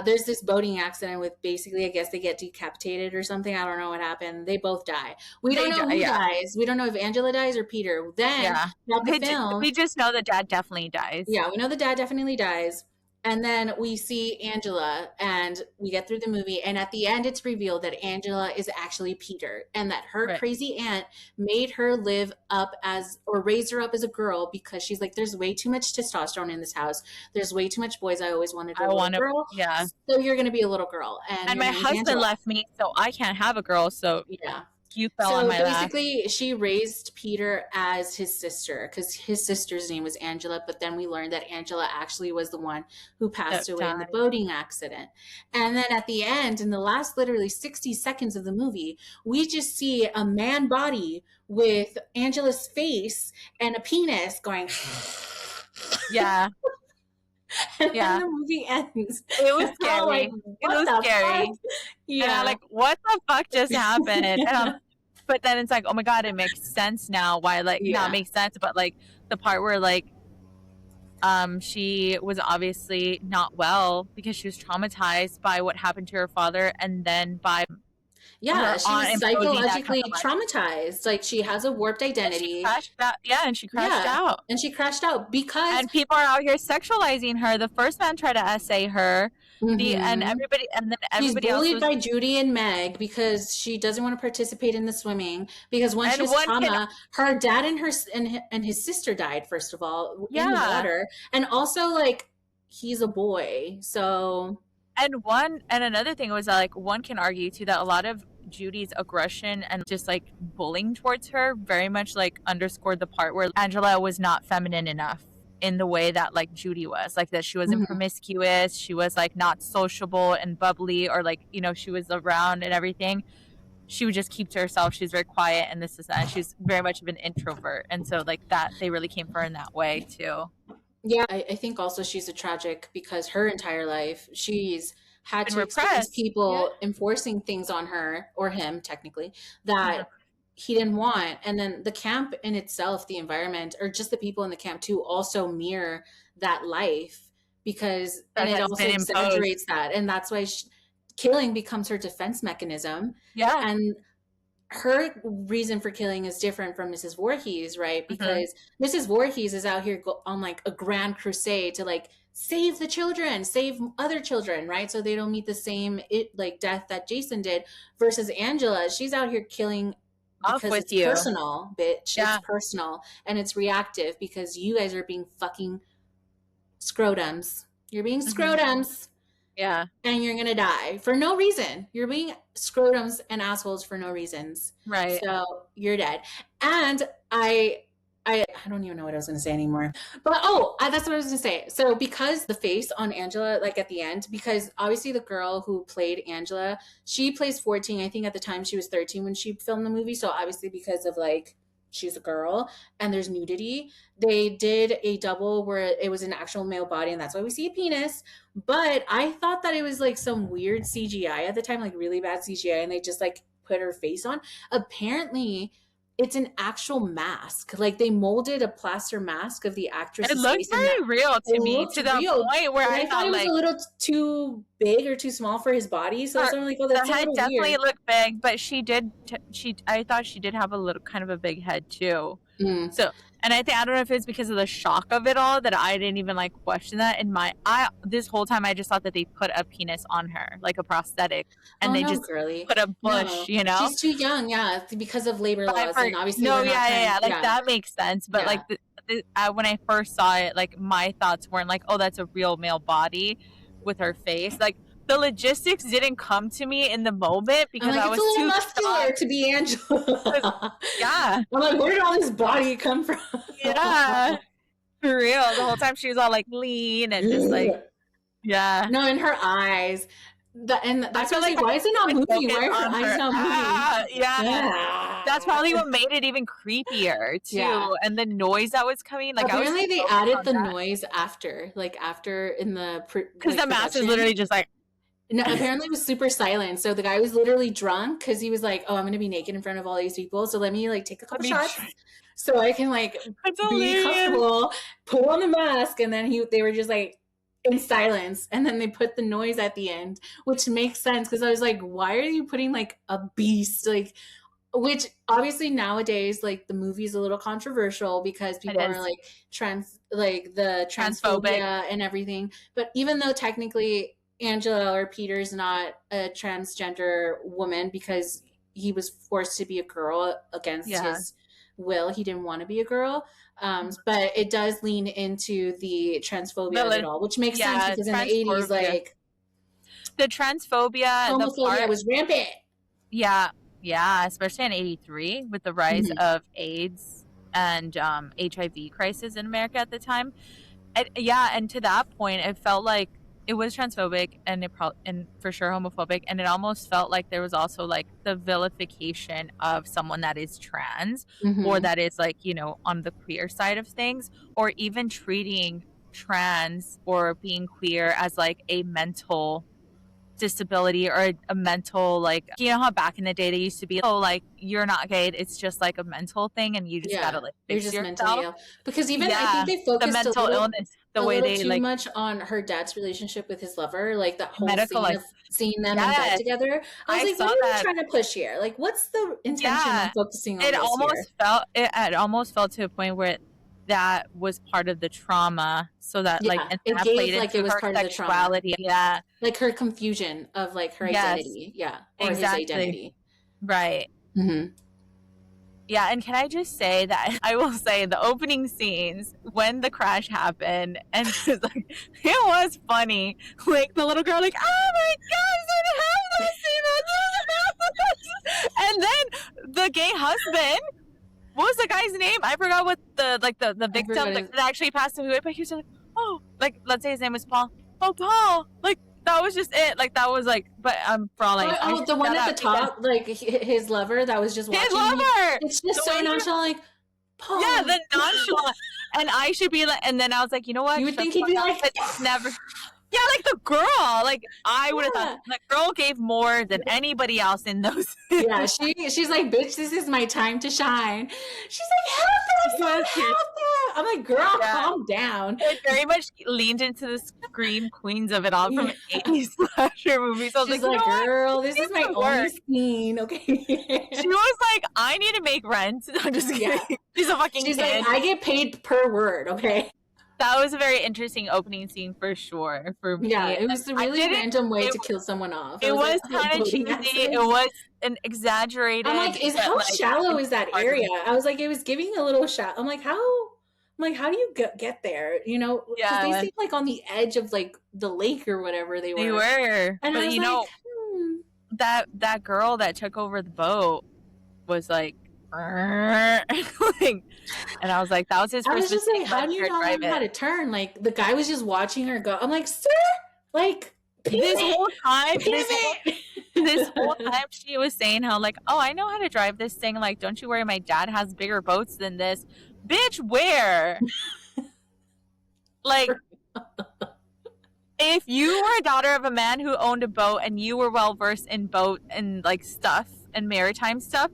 there's this boating accident with basically, I guess they get decapitated or something. I don't know what happened. They both die. We don't know who Yeah. dies. We don't know if Angela dies or Peter. Then Yeah. throughout the film, We just know that dad definitely dies. yeah, we know the dad definitely dies. And then we see Angela and we get through the movie. And at the end, it's revealed that Angela is actually Peter and that her Right. crazy aunt made her live up as or raise her up as a girl because she's like, there's way too much testosterone in this house. There's way too much boys. I always wanted a little girl. Yeah. So you're going to be a little girl. And And your my name's husband Angela. left me, so I can't have a girl. So Yeah. you fell on So my lap. basically, she raised Peter as his sister because his sister's name was Angela. But then we learned that Angela actually was the one who passed away in the boating accident. And then at the end, in the last literally 60 seconds of the movie, we just see a man body with Angela's face and a penis going. Yeah. And Yeah. then the movie ends. It was scary. Like, it was scary. Fuck? Yeah. And I'm like, what the fuck just happened? And but then it's like, oh my God, it makes sense now. Why, like, not make sense, but like the part where like, she was obviously not well because she was traumatized by what happened to her father, and then by yeah, she was psychologically kind of traumatized. Like she has a warped identity. And she crashed out. And she crashed out because and people are out here sexualizing her. The first man tried to essay her. And everybody she's bullied else by Judy and Meg because she doesn't want to participate in the swimming because when she was trauma, her dad and his sister died first of all in the water, and also like he's a boy, so And another thing was that, like, one can argue too that a lot of Judy's aggression and just like bullying towards her very much like underscored the part where Angela was not feminine enough in the way that like Judy was, like that she wasn't Mm-hmm. promiscuous, she was like not sociable and bubbly, or like, you know, she was around and everything. She would just keep to herself. She's very quiet and this is that. And she's very much of an introvert. And so like that, they really came for her in that way too. Yeah, I think also she's a tragic because her entire life she's had Been to experience repressed. Yeah. people enforcing things on her or him technically that Yeah. he didn't want. And then the camp in itself, the environment, or just the people in the camp too, also mirror that life because, That and it has also been imposed. exaggerates that. And that's why killing becomes her defense mechanism. Yeah. And her reason for killing is different from Mrs. Voorhees, right? Mm-hmm. Because Mrs. Voorhees is out here on like a grand crusade to like save the children, save other children, right? So they don't meet the same like death that Jason did. Versus Angela, she's out here killing Off because with it's you. personal, bitch. Yeah. It's personal and it's reactive because you guys are being fucking scrotums. You're being scrotums. Yeah. And you're gonna die for no reason. You're being scrotums and assholes for no reasons. Right. So you're dead. And I don't even know what I was gonna say anymore. But that's what I was gonna say. So because the face on Angela, like at the end, because obviously the girl who played Angela, she plays 14. I think at the time she was 13 when she filmed the movie. So obviously because of like she's a girl and there's nudity, they did a double where it was an actual male body, and that's why we see a penis. But I thought that it was like some weird CGI at the time, like really bad CGI, and they just like put her face on. Apparently, it's an actual mask. Like they molded a plaster mask of the actress's It looked face, and that very real to me, to the real. point where But I I thought thought it was like a little too big or too small for his body. So her, I'm like, oh, the that's a head little definitely weird. looked big, but I thought she did have a little kind of a big head too. Mm. So, and I don't know if it's because of the shock of it all that I didn't even like question that. This whole time I just thought that they put a penis on her, like a prosthetic, and they No, just girly. put a No. bush, you know? She's too young, yeah, because of labor laws, and obviously no, we're not yeah, trying. like that makes sense. But Yeah. like when I first saw it, like my thoughts weren't like, oh, that's a real male body with her face. Like the logistics didn't come to me in the moment because like, I was it's a little too muscular shocked. to be Angela. Yeah. I'm like, where did all this body come from? Yeah. For real. The whole time she was all like lean and just like, yeah. No, in her eyes. That's like, why is it not moving? Why are her eyes not moving? Yeah. That's probably what made it even creepier too. Yeah. And the noise that was coming, like apparently they added the noise after in the because the mask is literally just like. No, apparently it was super silent. So the guy was literally drunk because he was like, "Oh, I'm gonna be naked in front of all these people, so let me like take a couple shots so I can like be comfortable, put on the mask." And then they were just like in silence, and then they put the noise at the end, which makes sense because I was like, "Why are you putting like a beast like?" Which obviously nowadays, like the movie's a little controversial because people are like the transphobia and everything. But even though technically Angela or Peter's not a transgender woman because he was forced to be a girl against his will. He didn't want to be a girl. But it does lean into the transphobia of it all, which makes sense because in the 80s, like the transphobia, homophobia was rampant. Yeah, especially in 83 with the rise of AIDS and HIV crisis in America at the time. And to that point, it felt like it was transphobic and and for sure homophobic, and it almost felt like there was also like the vilification of someone that is trans or that is like, you know, on the queer side of things, or even treating trans or being queer as like a mental disability or a mental, like, you know how back in the day they used to be, oh, like you're not gay, it's just like a mental thing and you just gotta like fix yourself. Mentally ill. Because even I think they focused the mental illness, the way they too like much on her dad's relationship with his lover, like that whole medical, scene of seeing them in bed together. I was like, what are you trying to push here? Like, what's the intention of focusing on it almost felt to a point where that was part of the trauma, so that like and it that gave played like into it was her part sexuality. of the trauma. Like her confusion of like her identity, or his identity, right. Yeah, and can I just say that I will say the opening scenes when the crash happened, and just like it was funny. Like the little girl, like, oh my gosh, I don't have those, and then the gay husband. What was the guy's name? I forgot what the victim that actually passed away, but he was like, oh, like let's say his name was Paul. Oh, Paul, like. That was just it. Like that was like, but for all like, oh, the one at the top, like his lover that was just watching. His lover. It's just so nonchalant, like, Paul. Yeah, the nonchalant. And I should be like, and then I was like, you know what? You would think he'd be like, never. Yeah, like the girl. Like I would have thought the girl gave more than anybody else in those. Yeah, she's like, bitch, this is my time to shine. She's like, help that. I'm like, girl, calm down. It very much leaned into the scream queens of it all from 80s slasher movies. So I was she's like, girl, this is my only scene, okay? She was like, I need to make rent. I'm just kidding. Yeah. She's a fucking She's kid. like, I get paid per word, okay? That was a very interesting opening scene for sure for me. Yeah, it was a really random way to kill someone off. It was kind of cheesy. It was an exaggerated. I'm like, how shallow is that area? I was like, it was giving a little shallow. I'm like, how do you get there? You know, because they seem like on the edge of like the lake or whatever they were. They were, and but you know, that girl that took over the boat was like. Like, and I was like, that was his first. I was just like, how do you not know how to turn? Like the guy was just watching her go. I'm like, sir, like this whole time, this whole time she was saying how like, oh, I know how to drive this thing. Like, don't you worry, my dad has bigger boats than this. Bitch, where? Like, if you were a daughter of a man who owned a boat and you were well versed in boat and like stuff and maritime stuff.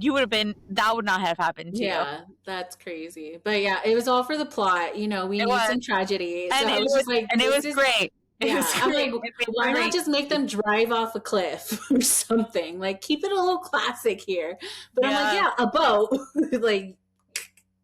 You would have been, that would not have happened to you. Yeah, that's crazy. But yeah, it was all for the plot. You know, we need some tragedy. And it was great. Yeah, I'm like, why not just make them drive off a cliff or something? Like, keep it a little classic here. But I'm like, yeah, a boat. Like,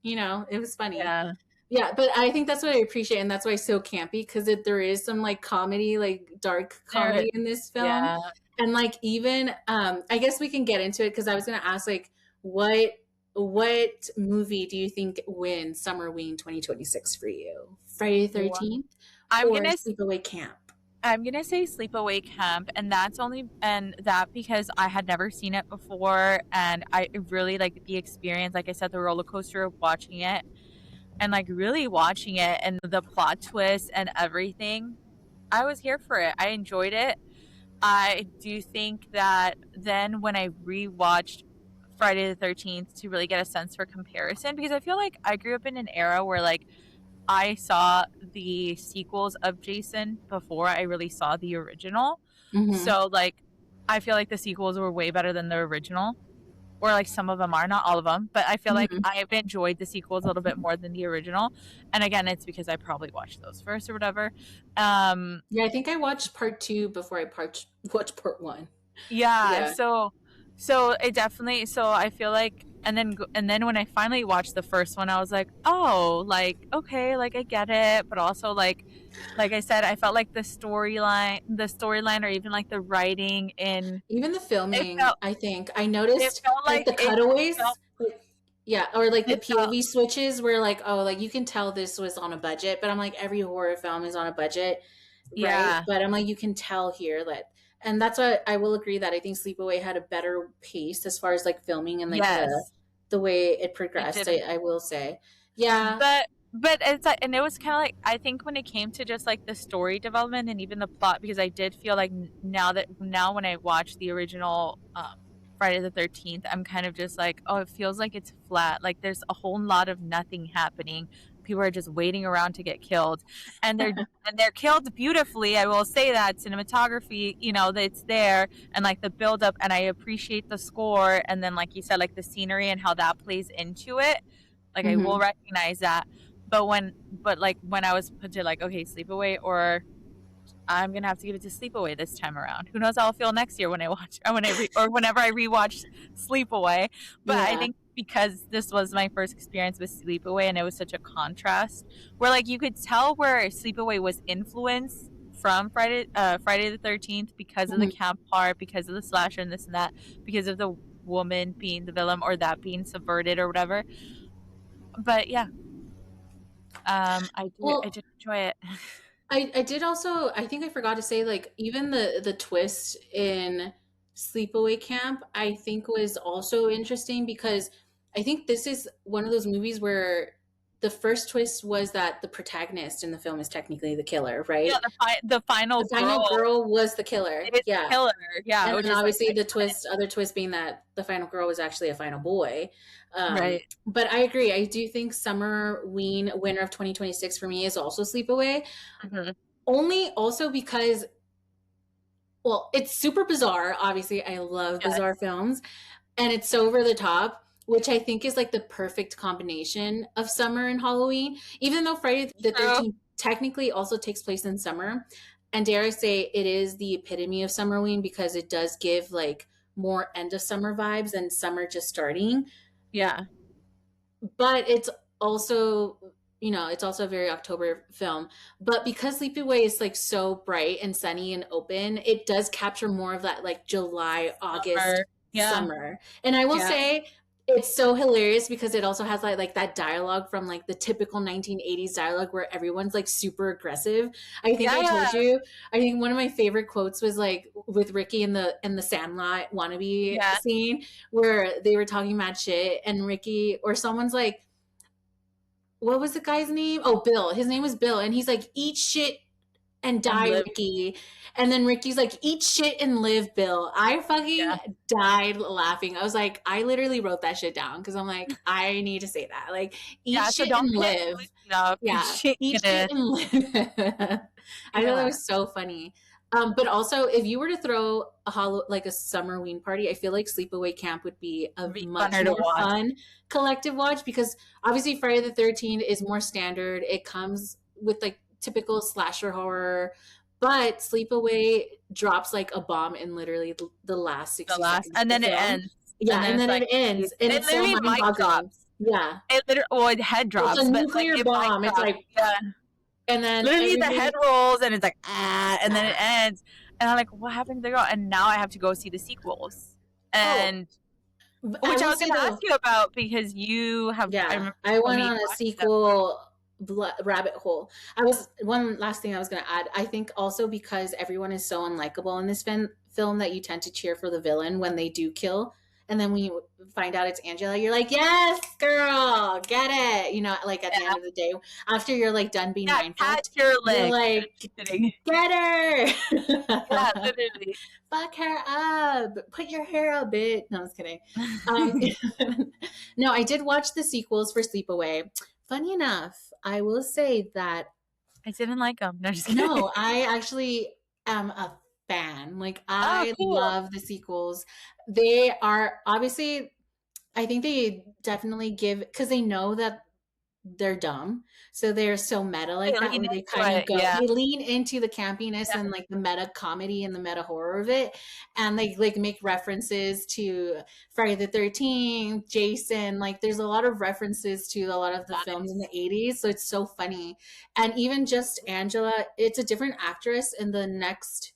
you know, it was funny. Yeah. Yeah, but I think that's what I appreciate, and that's why it's so campy, because there is some like comedy, like dark comedy in this film. Yeah. And like even I guess we can get into it, because I was gonna ask like what movie do you think wins Summerween 2026 for you? Friday the 13th? I'm gonna Sleepaway Camp. I'm gonna say Sleepaway Camp, and that's because I had never seen it before, and I really like the experience. Like I said, the roller coaster of watching it, and like really watching it, and the plot twist and everything. I was here for it. I enjoyed it. I do think that then when I rewatched Friday the 13th to really get a sense for comparison, because I feel like I grew up in an era where like I saw the sequels of Jason before I really saw the original. Mm-hmm. So like I feel like the sequels were way better than the original, or like some of them are, not all of them, but I feel like I've enjoyed the sequels a little bit more than the original. And again, it's because I probably watched those first or whatever. Yeah, I think I watched part 2 before I watched part 1. Yeah. So it definitely, so I feel like, and then when I finally watched the first one, I was like, oh, like, okay, like I get it. But also like I said, I felt like the storyline or even like the writing even the filming, I think I noticed like the cutaways. Yeah, or like the POV switches were like, oh, like you can tell this was on a budget, but I'm like, every horror film is on a budget, right? Yeah. But I'm like, you can tell here that, and that's why I will agree that I think Sleepaway had a better pace as far as like filming and like the way it progressed. I will say, yeah, but it's like, and it was kind of like, I think when it came to just like the story development and even the plot, because I did feel like now when I watched the original Friday the 13th, I'm kind of just like, oh, it feels like it's flat. Like there's a whole lot of nothing happening. People are just waiting around to get killed, and they're killed beautifully. I will say that cinematography, you know, it's there, and like the build up, and I appreciate the score, and then like you said, like the scenery and how that plays into it. Like I will recognize that, but when I was put to like, okay, Sleepaway, or I'm gonna have to give it to Sleepaway this time around. Who knows how I'll feel next year when I watch, or whenever I rewatch Sleepaway. But I think because this was my first experience with Sleepaway, and it was such a contrast, where like you could tell where Sleepaway was influenced from Friday the 13th because of the Mhm. camp part, because of the slasher and this and that, because of the woman being the villain or that being subverted or whatever. But yeah, I Well, did enjoy it. I did also, I think I forgot to say, like, even the twist in Sleepaway Camp, I think was also interesting because I think this is one of those movies where the first twist was that the protagonist in the film is technically the killer, Yeah, right? the final The final girl girl was the killer. is the Yeah. killer. Yeah, And which then is like obviously the excellent. twist, other twist being that the final girl was actually a final boy. Right. But I agree. I do think Summerween winner of 2026 for me is also Sleepaway. Hmm. Only also because, well, it's super bizarre. Obviously, I love Yes. bizarre films, and it's so over the top, which I think is like the perfect combination of summer and Halloween. Even though Friday the True. 13th technically also takes place in summer, and dare I say it is the epitome of Summerween because it does give like more end of summer vibes and summer just starting. Yeah. But it's also, it's also a very October film. But because Sleepaway is like so bright and sunny and open, it does capture more of that like July, August Summer. Yeah. summer. And I will Yeah. say it's so hilarious because it also has like that dialogue from like the typical 1980s dialogue where everyone's like super aggressive. I think Yeah. I told Yeah. you, I think one of my favorite quotes was like with Ricky in the Sandlot wannabe Yeah. scene where they were talking mad shit and Ricky or someone's like, what was the guy's name? Oh, Bill. His name was Bill. And he's like, eat shit and And die, live. Ricky. And then Ricky's like, eat shit and live, Bill. I fucking Yeah. died laughing. I was like, I literally wrote that shit down because I'm like, I need to say that. Like, eat Yeah. So shit don't and pick live. up. Yeah, eat shit Gonna, and live. I thought that yeah. was so funny. But also, if you were to throw like a Summerween party, I feel like Sleepaway Camp would be a Be much funner to more watch. fun collective watch because obviously Friday the 13th is more standard. It comes with like typical slasher horror, but Sleepaway drops like a bomb in literally the last The 60 last, seconds of and the then it film. ends, and Yeah, then and it's then like it ends, and it it's so literally mind mic boggling. drops. Yeah. It literally, well, it head It's a drops, but like nuclear it mic bomb. It's drops. like, Yeah. and then Literally, the head everybody, rolls, and it's like and then it ah. ends, and I'm like, what happened to the girl? And now I have to go see the sequels, Oh, and I which I will was say going to ask though, you about because you have. I yeah, remember you I told went me you on a watched them. sequel rabbit hole. I was one last thing I was going to add. I think also because everyone is so unlikable in this film that you tend to cheer for the villain when they do kill, and then when you find out it's Angela, you're like, yes, girl, get it. Like at the Yeah, end of the day, after you're like done being yeah, mind catch fucked, your you're lick. I'm like, just kidding. get Yeah, her. literally. Fuck her up. Put your hair up, bitch. No, I was kidding. Um, no, I did watch the sequels for Sleepaway. Funny enough, I will say that I didn't like them. No, just kidding. no, I actually am a fan. Like, Oh, I cool. love the sequels. They are obviously, I think they definitely give, because they know that they're dumb. So they're so meta They like that, lean where they into kind of it. go, Yeah. they lean into the campiness Yeah. and like the meta comedy and the meta horror of it. And they like make references to Friday the 13th, Jason. Like there's a lot of references to a lot of the films in the Nice. 80s. So it's so funny. And even just Angela, it's a different actress in the next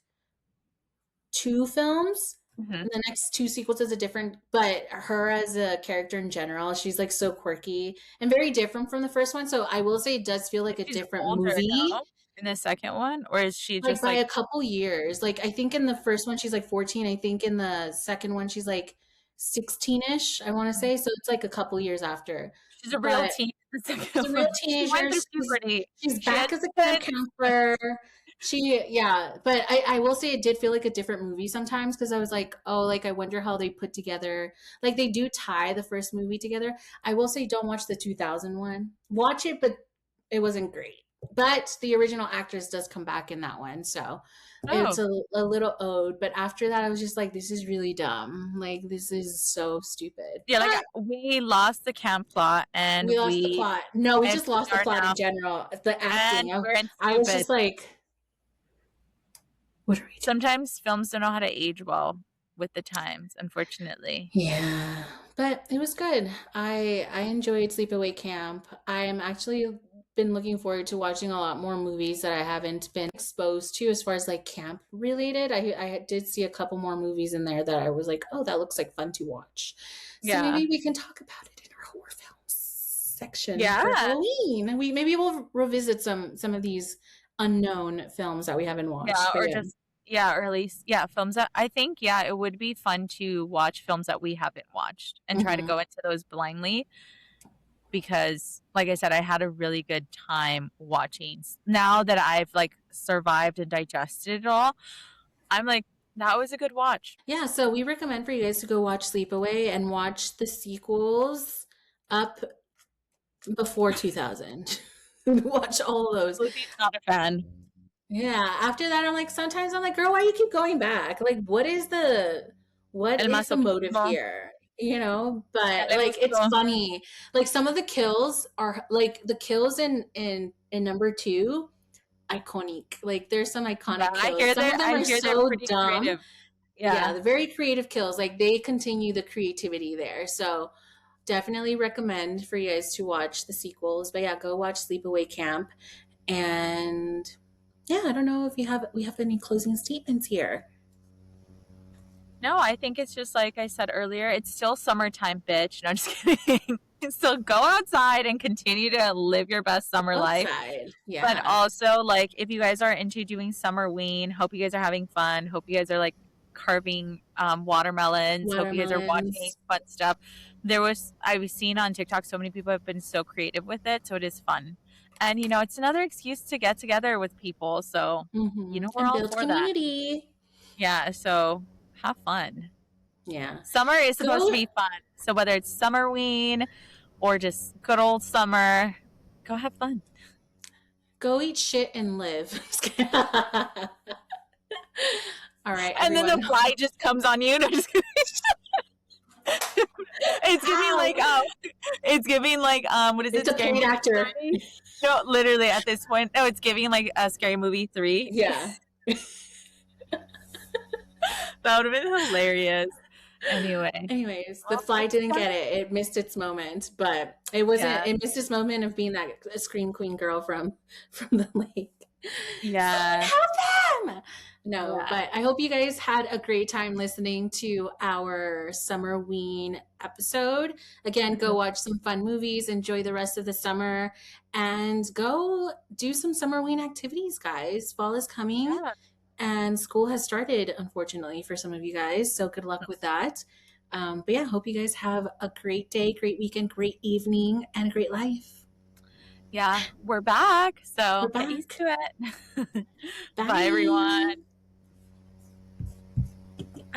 two films. Hmm. The next two sequels is a different, but her as a character in general, she's like so quirky and very different from the first one. So I will say it does feel like a She's different older movie, now in the second one, or is she like just by like a couple years. Like I think in the first one she's like 14. I think in the second one she's like 16ish, I want to say. So it's like a couple years after. she's a real But teen in the she's second a real one? She teenager. went through She's puberty. she's She had back as a camp kids. counselor. Yeah, but I will say it did feel like a different movie sometimes because I was like, oh, like I wonder how they put together, like they do tie the first movie together. I will say don't watch the 2001. Watch it, but it wasn't great. But the original actress does come back in that one, so it's Oh, a little ode. But after that, I was just like, this is really dumb. Like this is so stupid. yeah. Like But we lost the camp plot, and we lost the plot. No, we and just we lost the are plot in now, general. The acting. and I, we're in I was stupid. just like, what are we doing? Sometimes films don't know how to age well with the times, unfortunately. Yeah, but it was good. I enjoyed Sleepaway Camp. I'm actually been looking forward to watching a lot more movies that I haven't been exposed to as far as like camp related. I did see a couple more movies in there that I was like, oh, that looks like fun to watch. So maybe we can talk about it in our horror films section for Halloween. We'll revisit some of these unknown films that we haven't watched. Or just or at least films that I think it would be fun to watch films that we haven't watched and try to go into those blindly, because like I said, I had a really good time watching. Now that I've like survived and digested it all, I'm like, that was a good watch. Yeah, so we recommend for you guys to go watch Sleepaway and watch the sequels up before 2000. Watch all of those. Lucy's not a fan. Yeah, after that, sometimes I'm like, girl, why you keep going back? Like, what is the motive here? You know, but like, it's funny. Like, some of the kills are like the kills in number 2, iconic. Like, there's some iconic kills. Some of them are so dumb. Creative. Yeah, the very creative kills. Like, they continue the creativity there. So definitely recommend for you guys to watch the sequels. But yeah, go watch Sleepaway Camp. And yeah, I don't know if we have any closing statements here. No, I think it's just like I said earlier, it's still summertime, bitch. No, I'm just kidding. So go outside and continue to live your best summer life. Yeah. But also, like, if you guys are into doing Summerween, hope you guys are having fun. Hope you guys are like carving watermelons. Hope you guys are watching fun stuff. I've seen on TikTok, so many people have been so creative with it, so it is fun. And it's another excuse to get together with people. So we're all for community. That. Yeah, so have fun. Yeah, summer is supposed to be fun. So whether it's Summerween or just good old summer, go have fun. Go eat shit and live. All right, and everyone. Then the fly just comes on you. No, just it's giving like what is it? It's a paid actor. No, literally at this point, no, it's giving like a Scary Movie 3. Yeah. That would have been hilarious. Anyways, the fly didn't get it. It missed its moment, but it wasn't. Yeah. It missed its moment of being that scream queen girl from the lake. Yeah. Help them! No, but I hope you guys had a great time listening to our Summerween episode. Again, go watch some fun movies, enjoy the rest of the summer, and go do some Summerween activities, guys. Fall is coming. Yeah. And school has started, unfortunately, for some of you guys. So good luck with that. But yeah, hope you guys have a great day, great weekend, great evening, and a great life. Yeah, we're back. So get used to it. Bye, everyone.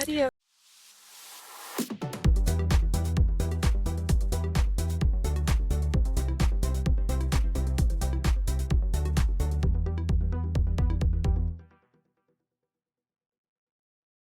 Adios.